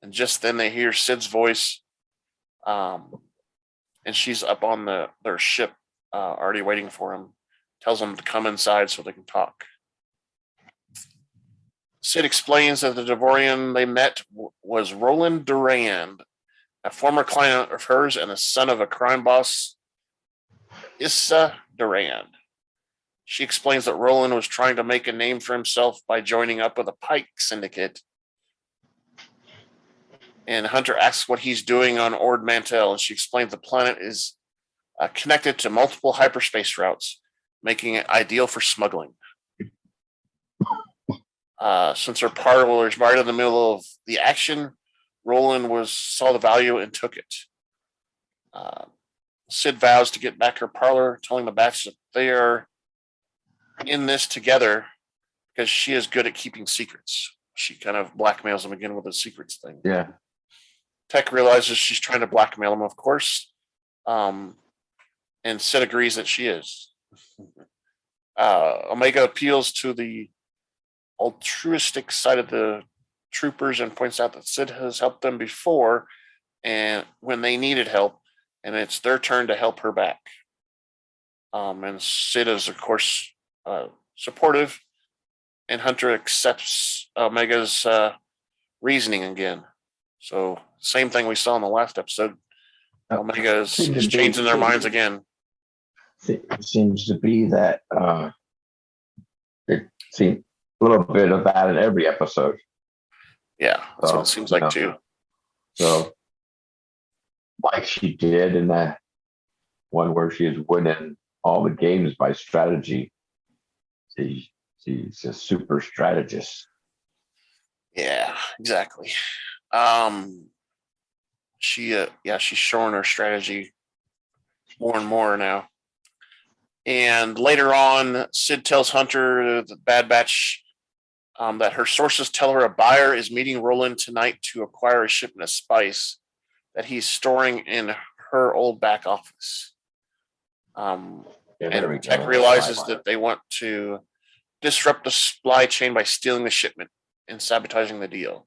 And just then they hear Sid's voice. And she's up on their ship, already waiting for him. Tells them to come inside so they can talk. Sid explains that the Devorian they met was Roland Durand, a former client of hers and the son of a crime boss, Issa Durand. She explains that Roland was trying to make a name for himself by joining up with a Pike syndicate. And Hunter asks what he's doing on Ord Mantell, and she explains the planet is connected to multiple hyperspace routes, making it ideal for smuggling. Since her parlor was right in the middle of the action, Roland saw the value and took it. Sid vows to get back her parlor, telling the batch that they are in this together because she is good at keeping secrets. She kind of blackmails him again with the secrets thing. Yeah. Tech realizes she's trying to blackmail him, of course. And Sid agrees that she is. Omega appeals to the altruistic side of the troopers and points out that Sid has helped them before and when they needed help, and it's their turn to help her back. And Sid is, of course, supportive, and Hunter accepts Omega's reasoning again. So same thing we saw in the last episode. Omega is changing their minds again. It seems to be that it seems a little bit of that in every episode. Yeah, that's what it seems like too. So, like she did in that one where she is winning all the games by strategy. She's a super strategist. Yeah, exactly. She's showing her strategy more and more now. And later on, Sid tells Hunter, the Bad Batch, that her sources tell her a buyer is meeting Roland tonight to acquire a shipment of spice that he's storing in her old back office. And Tech realizes that they want to disrupt the supply chain by stealing the shipment and sabotaging the deal.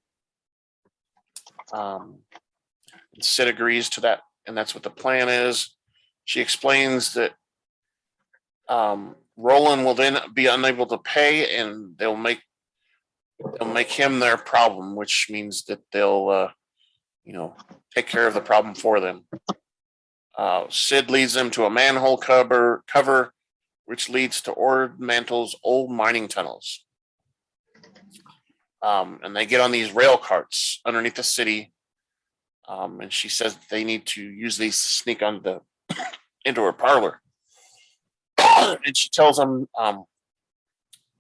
Sid agrees to that, and that's what the plan is. She explains that Roland will then be unable to pay, and they'll make him their problem, which means that they'll take care of the problem for them. Sid leads them to a manhole cover, which leads to Ord Mantle's old mining tunnels. And they get on these rail carts underneath the city. And she says that they need to use these to sneak into her parlor. And she tells them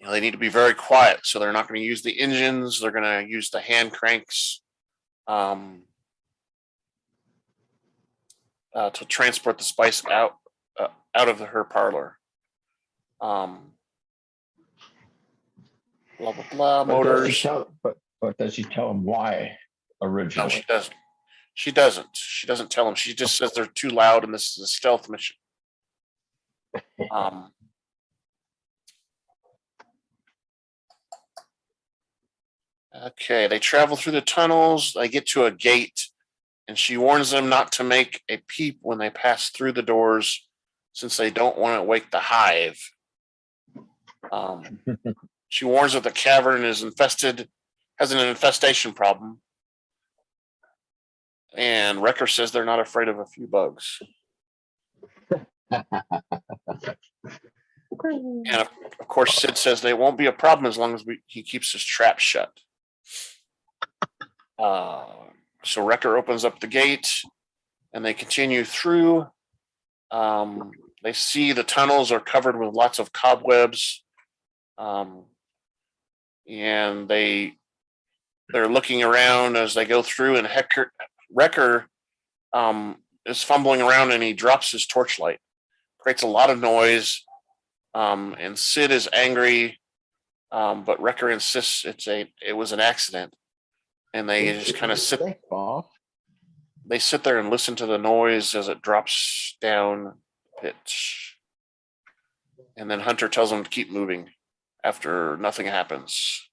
they need to be very quiet, so they're not going to use the engines. They're going to use the hand cranks to transport the spice out of her parlor. Blah blah blah. Motors. But does she tell him why originally? No, she doesn't. She doesn't. She doesn't tell him. She just says they're too loud, and this is a stealth mission. Okay, they travel through the tunnels. They get to a gate, and she warns them not to make a peep when they pass through the doors, since they don't want to wake the hive. She warns that the cavern is infested, has an infestation problem, and Wrecker says they're not afraid of a few bugs. And of course, Sid says they won't be a problem as long as he keeps his trap shut. So Wrecker opens up the gate, and they continue through. They see the tunnels are covered with lots of cobwebs, and they're looking around as they go through. And Wrecker is fumbling around, and he drops his torchlight, creates a lot of noise. And Sid is angry, but Wrecker insists it was an accident. And they just kind of sit. They sit there and listen to the noise as it drops down pitch. And then Hunter tells them to keep moving after nothing happens.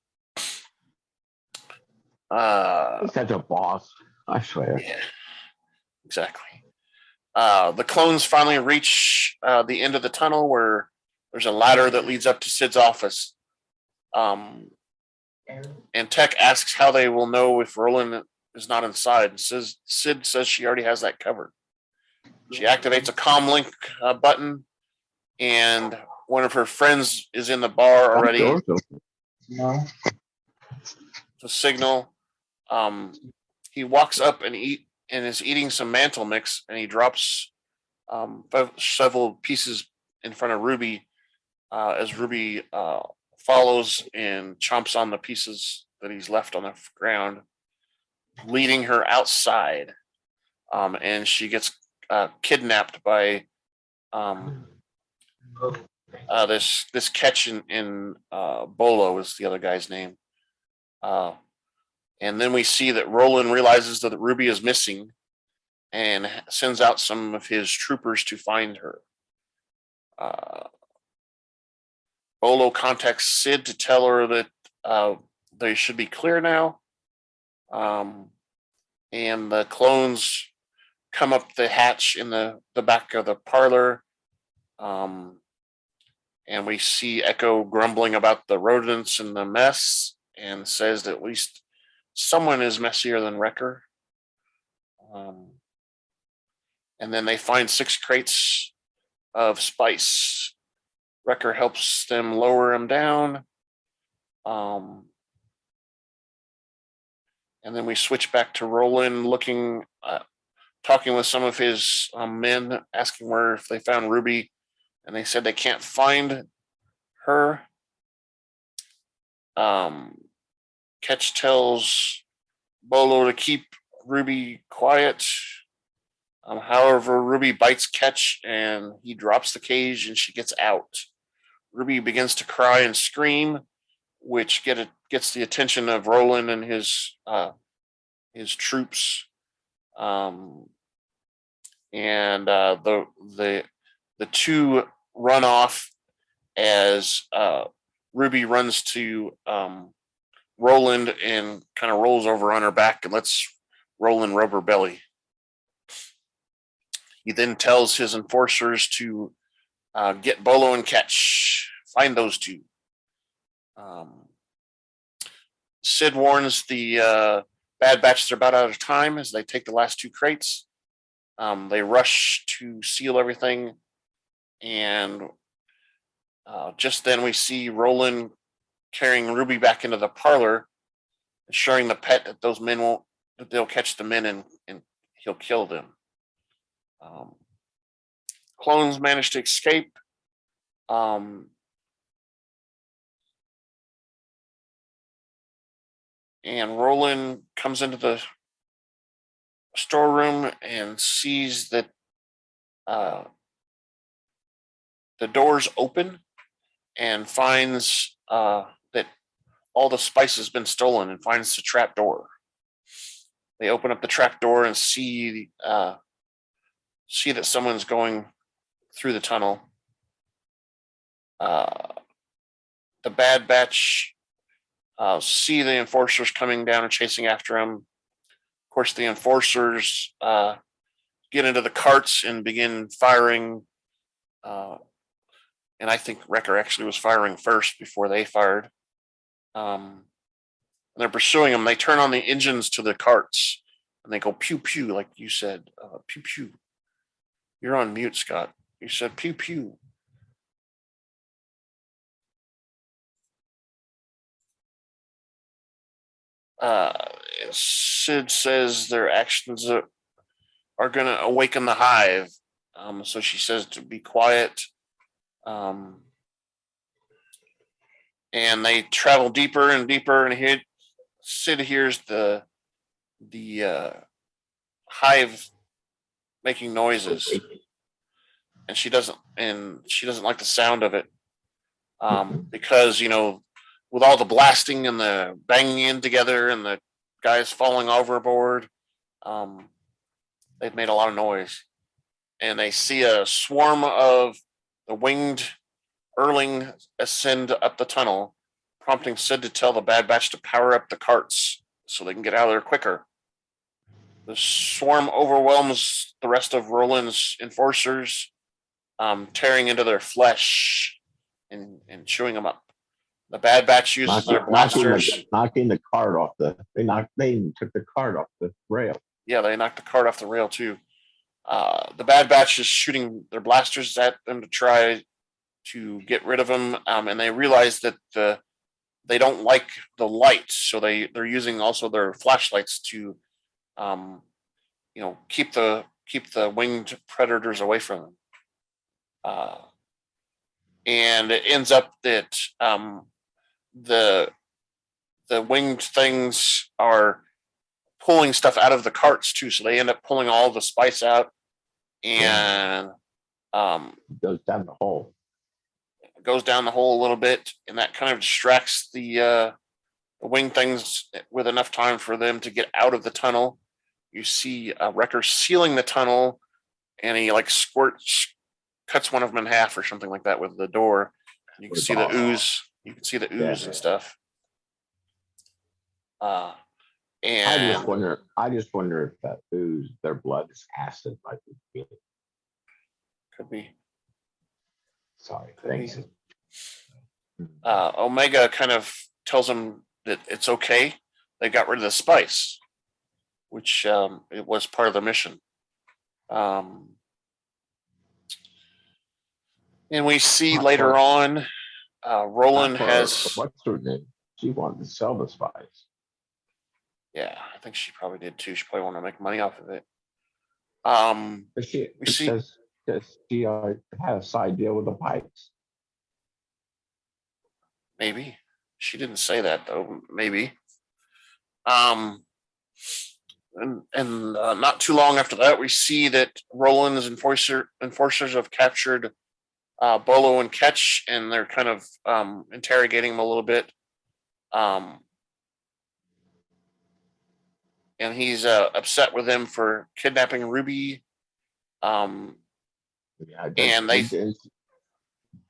That's a boss, I swear. Yeah, exactly. The clones finally reach the end of the tunnel where there's a ladder that leads up to Sid's office. And Tech asks how they will know if Roland is not inside. And Sid says she already has that covered. She activates a comm link button, and one of her friends is in the bar already. No. To signal. He walks up and is eating some mantle mix, and he drops several pieces in front of Ruby as Ruby follows and chomps on the pieces that he's left on the ground, leading her outside. And she gets kidnapped by this catch in Bolo is the other guy's name. And then we see that Roland realizes that Ruby is missing and sends out some of his troopers to find her. Bolo contacts Sid to tell her that they should be clear now. And the clones come up the hatch in the back of the parlor. And we see Echo grumbling about the rodents and the mess, and says that at least someone is messier than Wrecker. And then they find 6 crates of spice. Wrecker helps them lower them down. And then we switch back to Roland talking with some of his men, asking if they found Ruby. And they said they can't find her. Ketch tells Bolo to keep Ruby quiet. However, Ruby bites Ketch and he drops the cage and she gets out. Ruby begins to cry and scream, which gets the attention of Roland and his troops. And the two run off as Ruby runs to Roland and kind of rolls over on her back and lets Roland rub her belly. He then tells his enforcers to get Bolo and Ketch. Find those two. Sid warns the Bad Batch they're about out of time as they take the last 2 crates. They rush to seal everything, and just then we see Roland carrying Ruby back into the parlor, assuring the pet that those men won't, that they'll catch the men and he'll kill them. Clones manage to escape. And Roland comes into the storeroom and sees that the doors open and finds that all the spice has been stolen and finds the trap door. They open up the trap door and see that someone's going through the tunnel. The Bad Batch see the enforcers coming down and chasing after them. Of course, the enforcers get into the carts and begin firing. And I think Wrecker actually was firing first before they fired. They're pursuing them. They turn on the engines to the carts and they go pew pew, like you said. Pew pew. You're on mute, Scott. You said pew pew. Sid says their actions are going to awaken the hive. So she says to be quiet. And they travel deeper and deeper, and Sid hears the hive making noises, and she doesn't like the sound of it, because with all the blasting and the banging in together and the guys falling overboard, they've made a lot of noise, and they see a swarm of the winged Erling ascend up the tunnel, prompting Sid to tell the Bad Batch to power up the carts so they can get out of there quicker. The swarm overwhelms the rest of Roland's enforcers, tearing into their flesh and chewing them up. The Bad Batch uses their blasters, knocking the cart off they took the cart off the rail. Yeah, they knocked the cart off the rail too. The Bad Batch is shooting their blasters at them to try to get rid of them, and they realize that they don't like the light, so they're using also their flashlights to keep the winged predators away from them. And it ends up that the winged things are pulling stuff out of the carts too, so they end up pulling all the spice out, and goes down the hole. Goes down the hole a little bit, and that kind of distracts the winged things with enough time for them to get out of the tunnel. You see Wrecker sealing the tunnel, and he cuts one of them in half or something like that with the door. You can see the ooze. You can see the ooze and stuff. And I just wonder if that ooze, their blood is acid, like could be. Sorry, thanks. Omega kind of tells them that it's okay. They got rid of the spice, which it was part of the mission. And we see later on, Roland has. What's her name? She wanted to sell the spice. Yeah, I think she probably did too. She probably wanted to make money off of it. Because she had a side deal with the Pykes. Maybe. She didn't say that though. Maybe. And not too long after that, we see that Roland's enforcers have captured Bolo and Ketch, and they're kind of interrogating him a little bit. And he's upset with them for kidnapping Ruby. And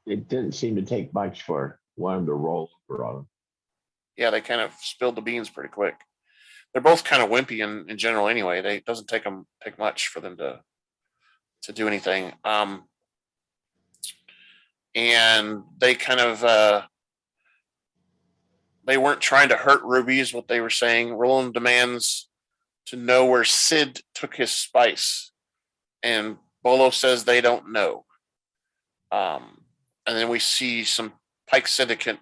it didn't seem to take much for one of them to roll over on them. Yeah, they kind of spilled the beans pretty quick. They're both kind of wimpy in general anyway. It doesn't take much for them to to do anything. And they kind of they weren't trying to hurt Ruby, is what they were saying. Roland demands to know where Sid took his spice, and Bolo says they don't know. And then we see some Pike Syndicate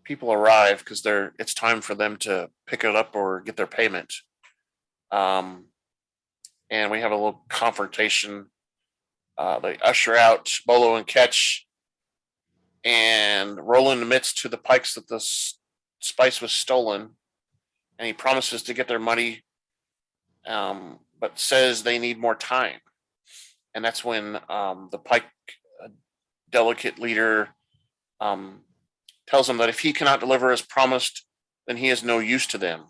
people arrive because it's time for them to pick it up or get their payment. And we have a little confrontation. They usher out Bolo and Ketch, and Roland admits to the Pykes that the spice was stolen, and he promises to get their money, but says they need more time. And that's when the Pike delegate leader tells him that if he cannot deliver as promised, then he is no use to them.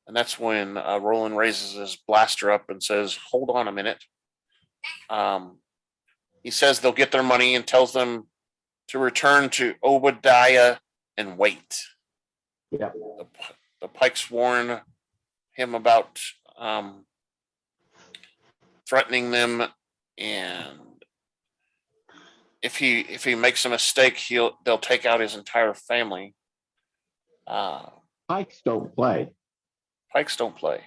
And that's when Roland raises his blaster up and says, "Hold on a minute." He says they'll get their money and tells them to return to Obadiah and wait. Yeah. The Pikes warn him about threatening them, and if he makes a mistake, they'll take out his entire family. Pikes don't play. Pikes don't play.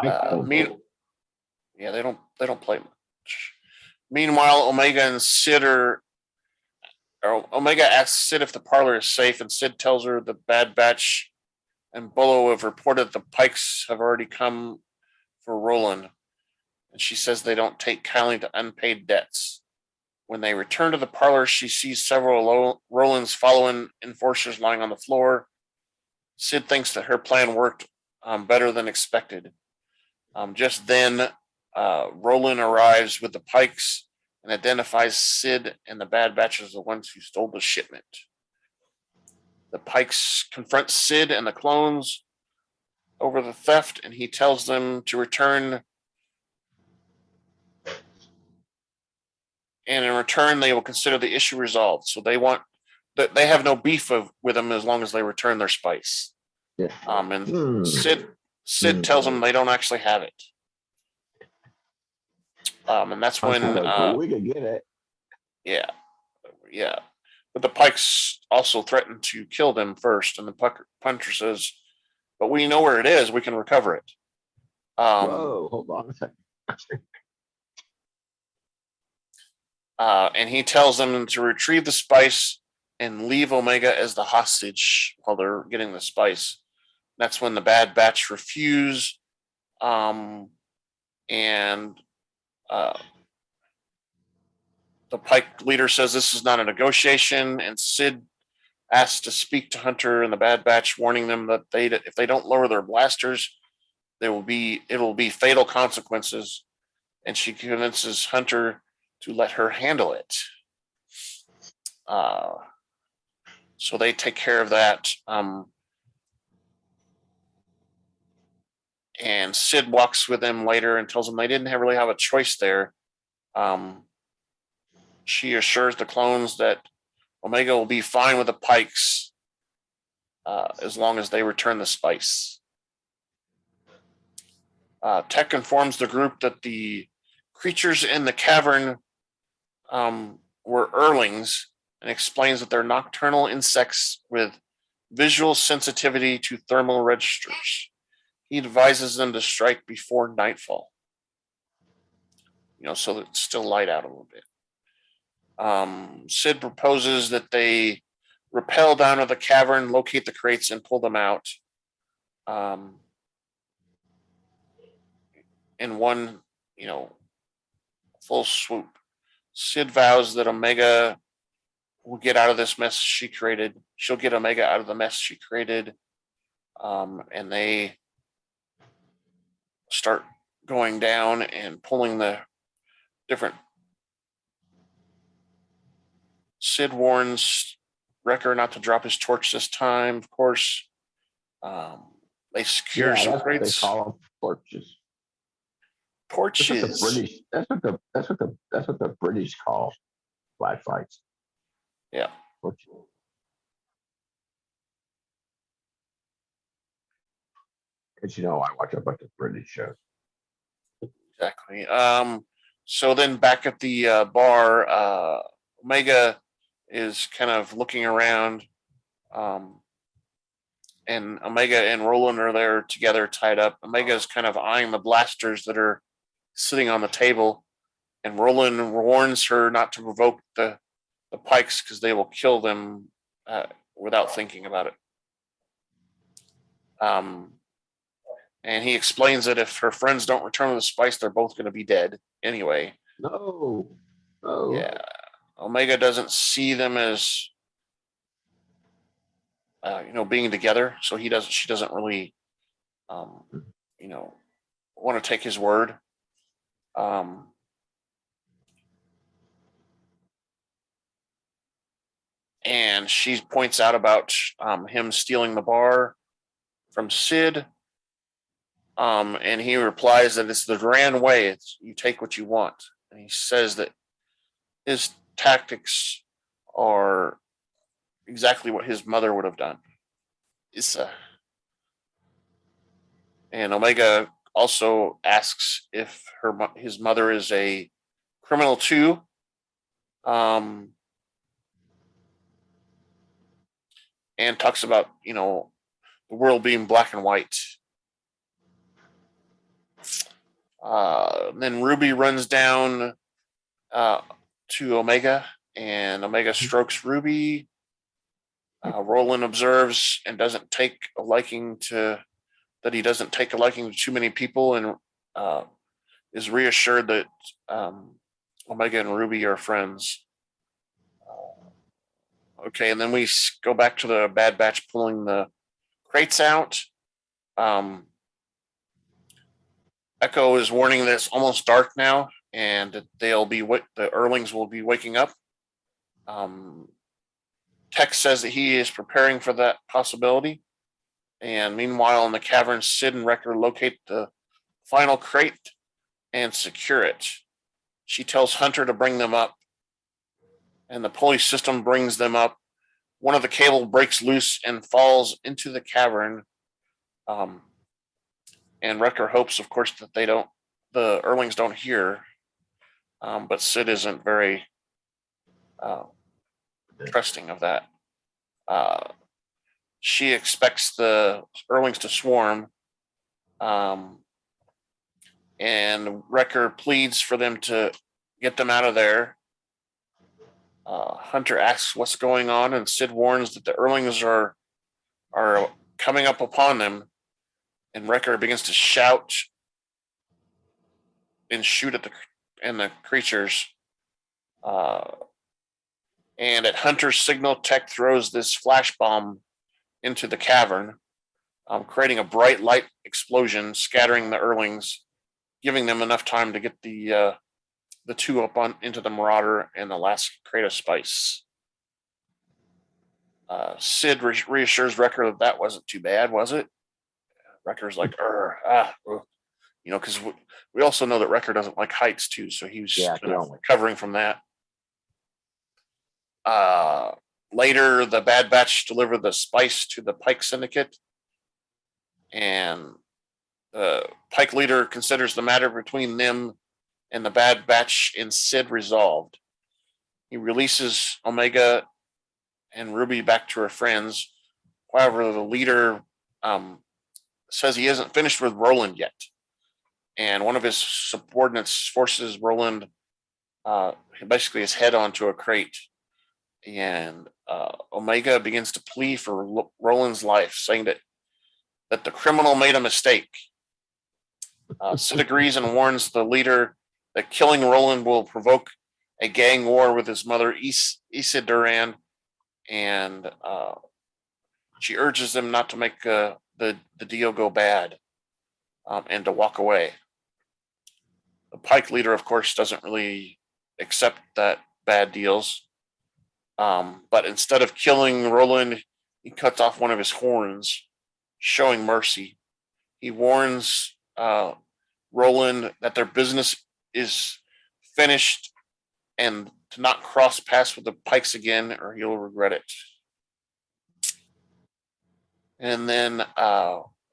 Yeah, they don't play much. Meanwhile, Omega and Sid Omega asks Sid if the parlor is safe, and Sid tells her the Bad Batch and Bolo have reported the Pikes have already come for Roland, and she says they don't take kindly to unpaid debts. When they return to the parlor, she sees several Roland's following enforcers lying on the floor. Sid thinks that her plan worked better than expected. Just then, Roland arrives with the Pykes and identifies Sid and the Bad Batch as the ones who stole the shipment. The Pykes confront Sid and the clones over the theft, and he tells them to return. And in return, they will consider the issue resolved. So they have no beef with them as long as they return their spice. Yeah. And Sid tells them they don't actually have it. And that's when we could get it. Yeah. But the Pikes also threaten to kill them first, and the puncher says, "But we know where it is. We can recover it." Whoa, hold on a second. And he tells them to retrieve the spice and leave Omega as the hostage while they're getting the spice. That's when the Bad Batch refuse, and the Pike leader says this is not a negotiation, and Sid asks to speak to Hunter and the Bad Batch, warning them that if they don't lower their blasters, it will be fatal consequences. And she convinces Hunter to let her handle it. So they take care of that. And Sid walks with them later and tells them they didn't really have a choice there. She assures the clones that Omega will be fine with the Pykes as long as they return the spice. Tech informs the group that the creatures in the cavern were Earlings, and explains that they're nocturnal insects with visual sensitivity to thermal registers. He advises them to strike before nightfall, so that it's still light out a little bit. Sid proposes that they rappel down to the cavern, locate the crates, and pull them out. In one, full swoop. Sid vows that Omega will get out of this mess she created. She'll get Omega out of the mess she created. And they start going down and pulling the different. Sid warns Wrecker not to drop his torch this time, of course. They secure some crates. They call them torches. Torches. That's what the British call flashlights. Yeah. Torches. Because I watch a bunch of British shows. Exactly. So then back at the bar, Omega is kind of looking around, um, and Omega and Roland are there together, tied up. Omega is kind of eyeing the blasters that are sitting on the table, and Roland warns her not to provoke the Pykes because they will kill them without thinking about it. Um, and he explains that if her friends don't return with the spice, they're both going to be dead anyway. No. Oh. Yeah, Omega doesn't see them as being together, so he doesn't. She doesn't really, um, you know, want to take his word. Um, and she points out about him stealing the bar from Sid. And he replies that it's the Duran way. It's you take what you want. And he says that his tactics are exactly what his mother would have done. Issa. And Omega also asks if his mother is a criminal too. Um, and talks about the world being black and white. Then Ruby runs down to Omega, and Omega strokes Ruby. Roland observes and doesn't take a liking to that he doesn't take a liking to too many people, and is reassured that Omega and Ruby are friends. Okay, and then we go back to the Bad Batch pulling the crates out. Um, Echo is warning that it's almost dark now, and that the Earlings will be waking up. Tex says that he is preparing for that possibility. And meanwhile, in the cavern, Sid and Wrecker locate the final crate and secure it. She tells Hunter to bring them up, and the pulley system brings them up. One of the cable breaks loose and falls into the cavern. And Wrecker hopes, of course, that the Earlings don't hear. But Sid isn't very trusting of that. She expects the Earlings to swarm. And Wrecker pleads for them to get them out of there. Hunter asks what's going on, and Sid warns that the Earlings are coming up upon them. And Wrecker begins to shout and shoot at the creatures. And at Hunter's signal, Tech throws this flash bomb into the cavern, creating a bright light explosion, scattering the Earlings, giving them enough time to get the two up into the Marauder and the last crate of spice. Sid reassures Wrecker that wasn't too bad, was it? Wrecker's like, because we also know that Wrecker doesn't like heights too, so he was kind of recovering from that. Later, the Bad Batch deliver the spice to the Pike Syndicate, and the Pike leader considers the matter between them and the Bad Batch and Sid resolved. He releases Omega and Ruby back to her friends. However, the leader says he isn't finished with Roland yet, and one of his subordinates forces Roland basically his head onto a crate. And Omega begins to plead for Roland's life, saying that the criminal made a mistake. Sid agrees and warns the leader that killing Roland will provoke a gang war with his mother, Issa Duran, and she urges them not to make the deal go bad and to walk away. The Pike leader, of course, doesn't really accept that bad deals. But instead of killing Roland, he cuts off one of his horns, showing mercy. He warns Roland that their business is finished and to not cross paths with the Pikes again, or he'll regret it. And then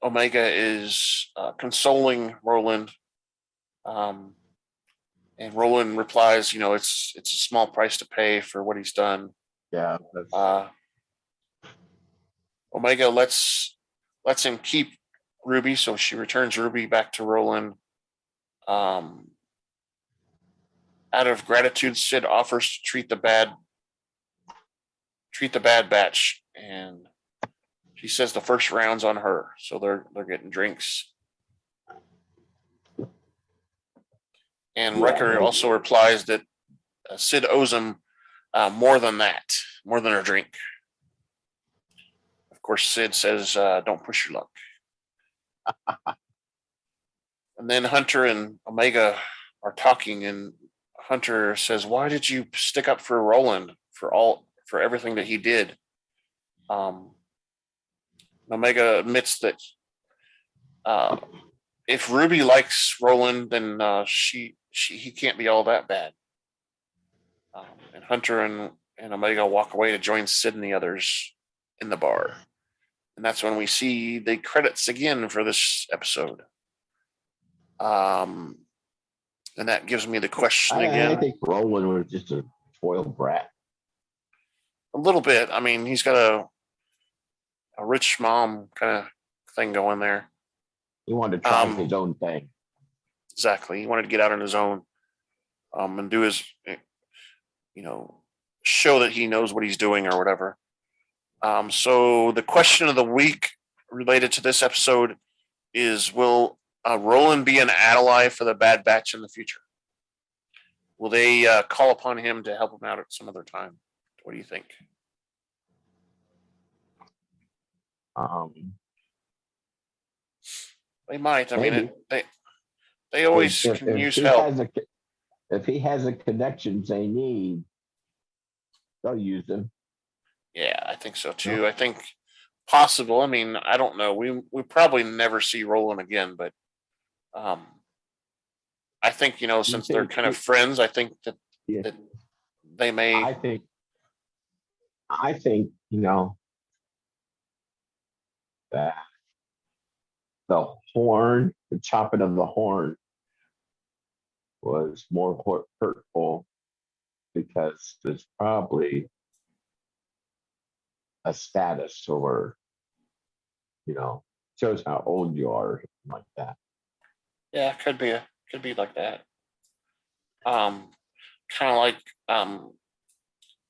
Omega is consoling Roland And Roland replies, it's a small price to pay for what he's done. Yeah. Omega lets him keep Ruby, so she returns Ruby back to Roland. Out of gratitude, Sid offers to treat the bad batch, and she says the first round's on her, so they're getting drinks. And Wrecker also replies that Sid owes him more than that, more than a drink. Of course, Sid says, "Don't push your luck." And then Hunter and Omega are talking, and Hunter says, "Why did you stick up for Roland for everything that he did?" Omega admits that if Ruby likes Roland, then he can't be all that bad. And Hunter and Omega walk away to join Sid and the others in the bar. And that's when we see the credits again for this episode. And that gives me the question again. I think Roland was just a spoiled brat. A little bit. I mean, he's got a rich mom kind of thing going there. He wanted to try his own thing. Exactly. He wanted to get out on his own and do his, show that he knows what he's doing or whatever. So the question of the week related to this episode is, will Roland be an ally for the Bad Batch in the future? Will they call upon him to help him out at some other time? What do you think? They might. I mean, they always can use help. If he has the connections they need, they'll use him. Yeah, I think so too. I think possible. I mean, I don't know. We probably never see Roland again, but I think since they're kind of friends, I think that they may. I think that the chopping of the horn was more hurtful because there's probably a status or shows how old you are, or something like that. Yeah, could be like that. Kind of like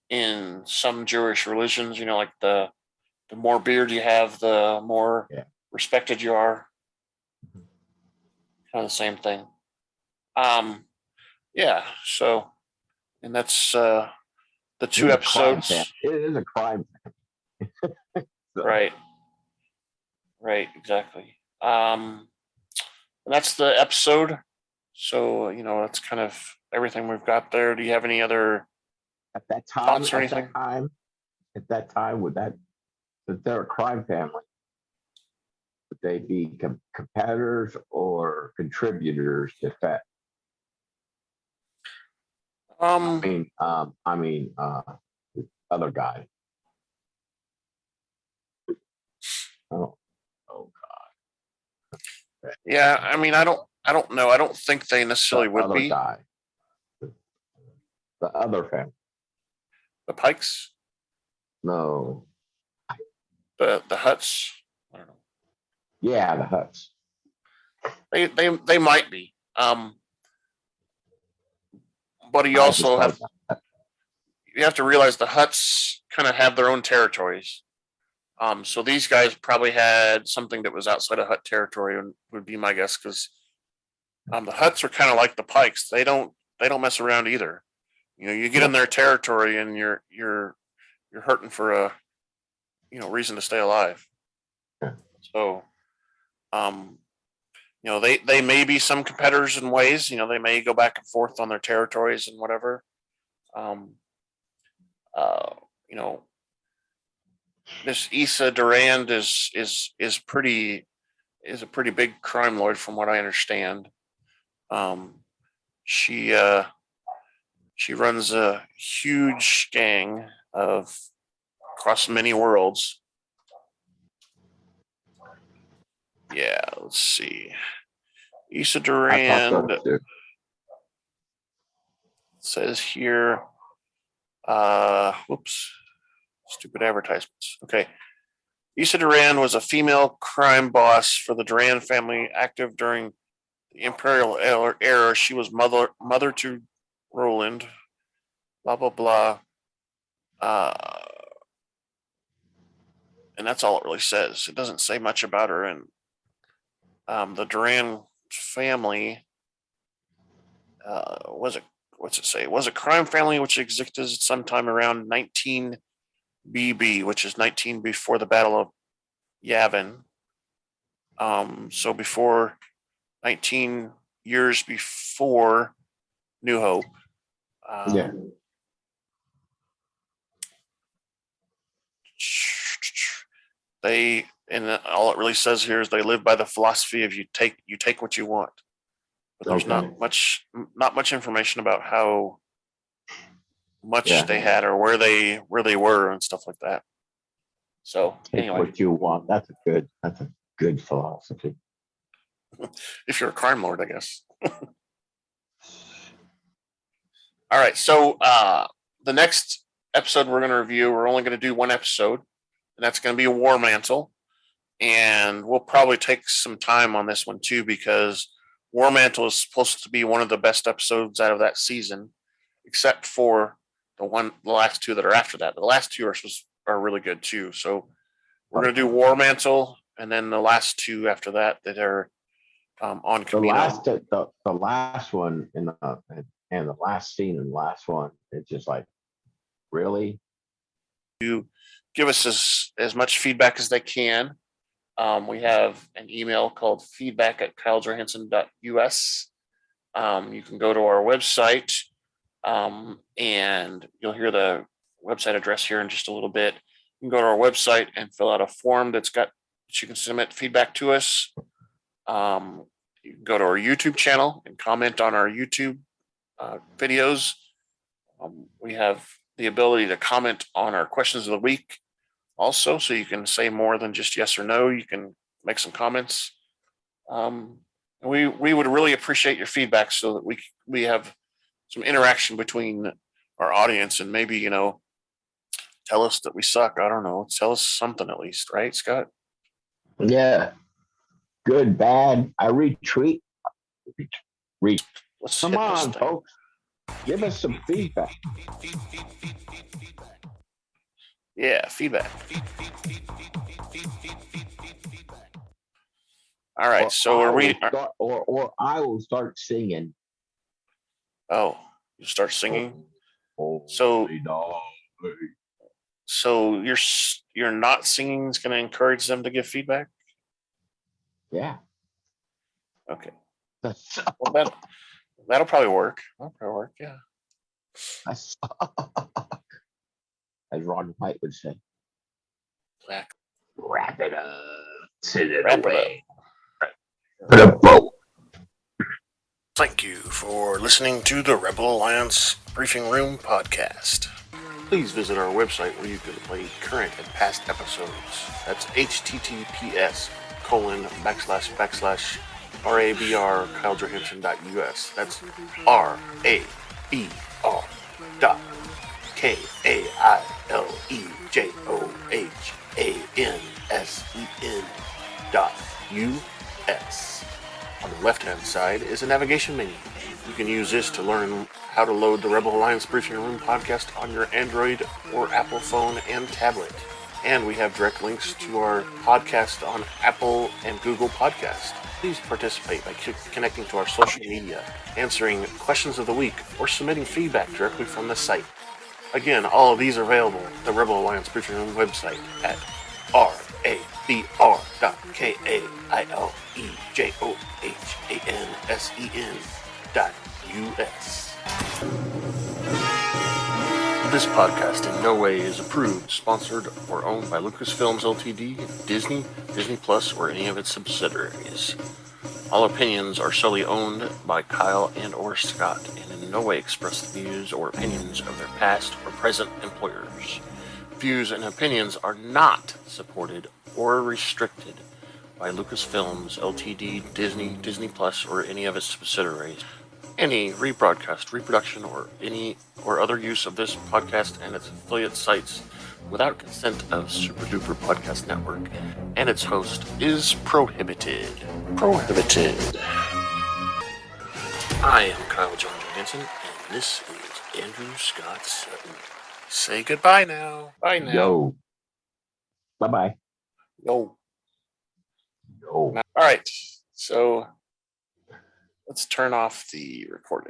in some Jewish religions, like the more beard you have, the more respected you are. Kind of the same thing. Yeah. So, and that's the two episodes. It is a crime. So. Right. Exactly. And that's the episode. So that's kind of everything we've got there. Do you have any other thoughts or anything? At that time, if they're a crime family, would they be competitors or contributors to FET? The other guy. Oh God. Yeah, I mean, I don't know. I don't think they necessarily would be. Guy. The other family. The Pykes? No. The Hutts? I don't know. Yeah, the Hutts. They might be. But you also have to realize the Hutts kind of have their own territories. So these guys probably had something that was outside of Hutt territory, and would be my guess, because the Hutts are kind of like the Pykes. They don't mess around either. You get in their territory and you're hurting for a reason to stay alive. So they may be some competitors in ways. They may go back and forth on their territories and whatever. This Issa Durand is a pretty big crime lord from what I understand. She runs a huge gang across many worlds. Yeah, let's see. Issa I thought Durand so too. says here, whoops, stupid advertisements. Okay. Issa Durand was a female crime boss for the Durand family, active during the Imperial era. She was mother to Roland. Blah blah blah. And that's all it really says. It doesn't say much about her. And the Durand family what's it say? It was a crime family which existed sometime around 19 BB, which is 19 before the Battle of Yavin. So before 19 years before New Hope. Yeah. They, and all it really says here is they live by the philosophy of you take what you want. But there's Okay. not much information about how much Yeah. they had or where they were and stuff like that. So Take anyway, what you want. That's a good philosophy. if you're a crime lord, I guess. All right. So the next episode we're going to review, we're only going to do one episode, and that's going to be a War Mantle. And we'll probably take some time on this one too, because War Mantle is supposed to be one of the best episodes out of that season, except for the last two that are after that. The last two are really good too. So we're going to do War Mantle, and then the last two after that are on Camino. The last one in the last scene in the last one, it's just like, really? To give us as much feedback as they can. We have an email called feedback@kylesjohansson.us. You can go to our website, and you'll hear the website address here in just a little bit. You can go to our website and fill out a form that you can submit feedback to us. You can go to our YouTube channel and comment on our YouTube videos. We have the ability to comment on our questions of the week also, so you can say more than just yes or no. You can make some comments. We would really appreciate your feedback so that we have some interaction between our audience, and maybe, tell us that we suck. I don't know. Tell us something at least, right, Scott? Yeah. Good, bad. I retreat. Let's Come hit this on, thing. folks. Give us some feedback. Yeah, feedback. All right. So are we? Or I will start singing. Oh, you start singing. Oh, So dog. So you're not singing is going to encourage them to give feedback. Yeah. Okay. Well, that'll probably work. That'll probably work. Yeah. As Ron White would say. Wrap it up. Send it away. Put a bow. Thank you for listening to the Rebel Alliance Briefing Room podcast. Please visit our website where you can play current and past episodes. That's https://RABR KyleJohansson.us. That's RABR KyleJohansson.us. On the left-hand side is a navigation menu. You can use this to learn how to load the Rebel Alliance Briefing Room podcast on your Android or Apple phone and tablet. And we have direct links to our podcast on Apple and Google Podcast. Please participate by connecting to our social media, answering questions of the week, or submitting feedback directly from the site. Again, all of these are available at the Rebel Alliance Briefing Room website at RABR.KyleJohansson.us. This podcast in no way is approved, sponsored, or owned by Lucasfilms Ltd., Disney, Disney Plus, or any of its subsidiaries. All opinions are solely owned by Kyle and or Scott, and in no way express the views or opinions of their past or present employers. Views and opinions are not supported or restricted by Lucasfilms, Ltd., Disney, Disney Plus, or any of its subsidiaries. Any rebroadcast, reproduction, or other use of this podcast and its affiliate sites without consent of Super Duper Podcast Network and its host is prohibited. Prohibited. I am Kyle John Johansson, and this is Andrew Scott Sutton. Say goodbye now. Bye now. Yo. Bye-bye. Yo. Yo. All right. So let's turn off the recording.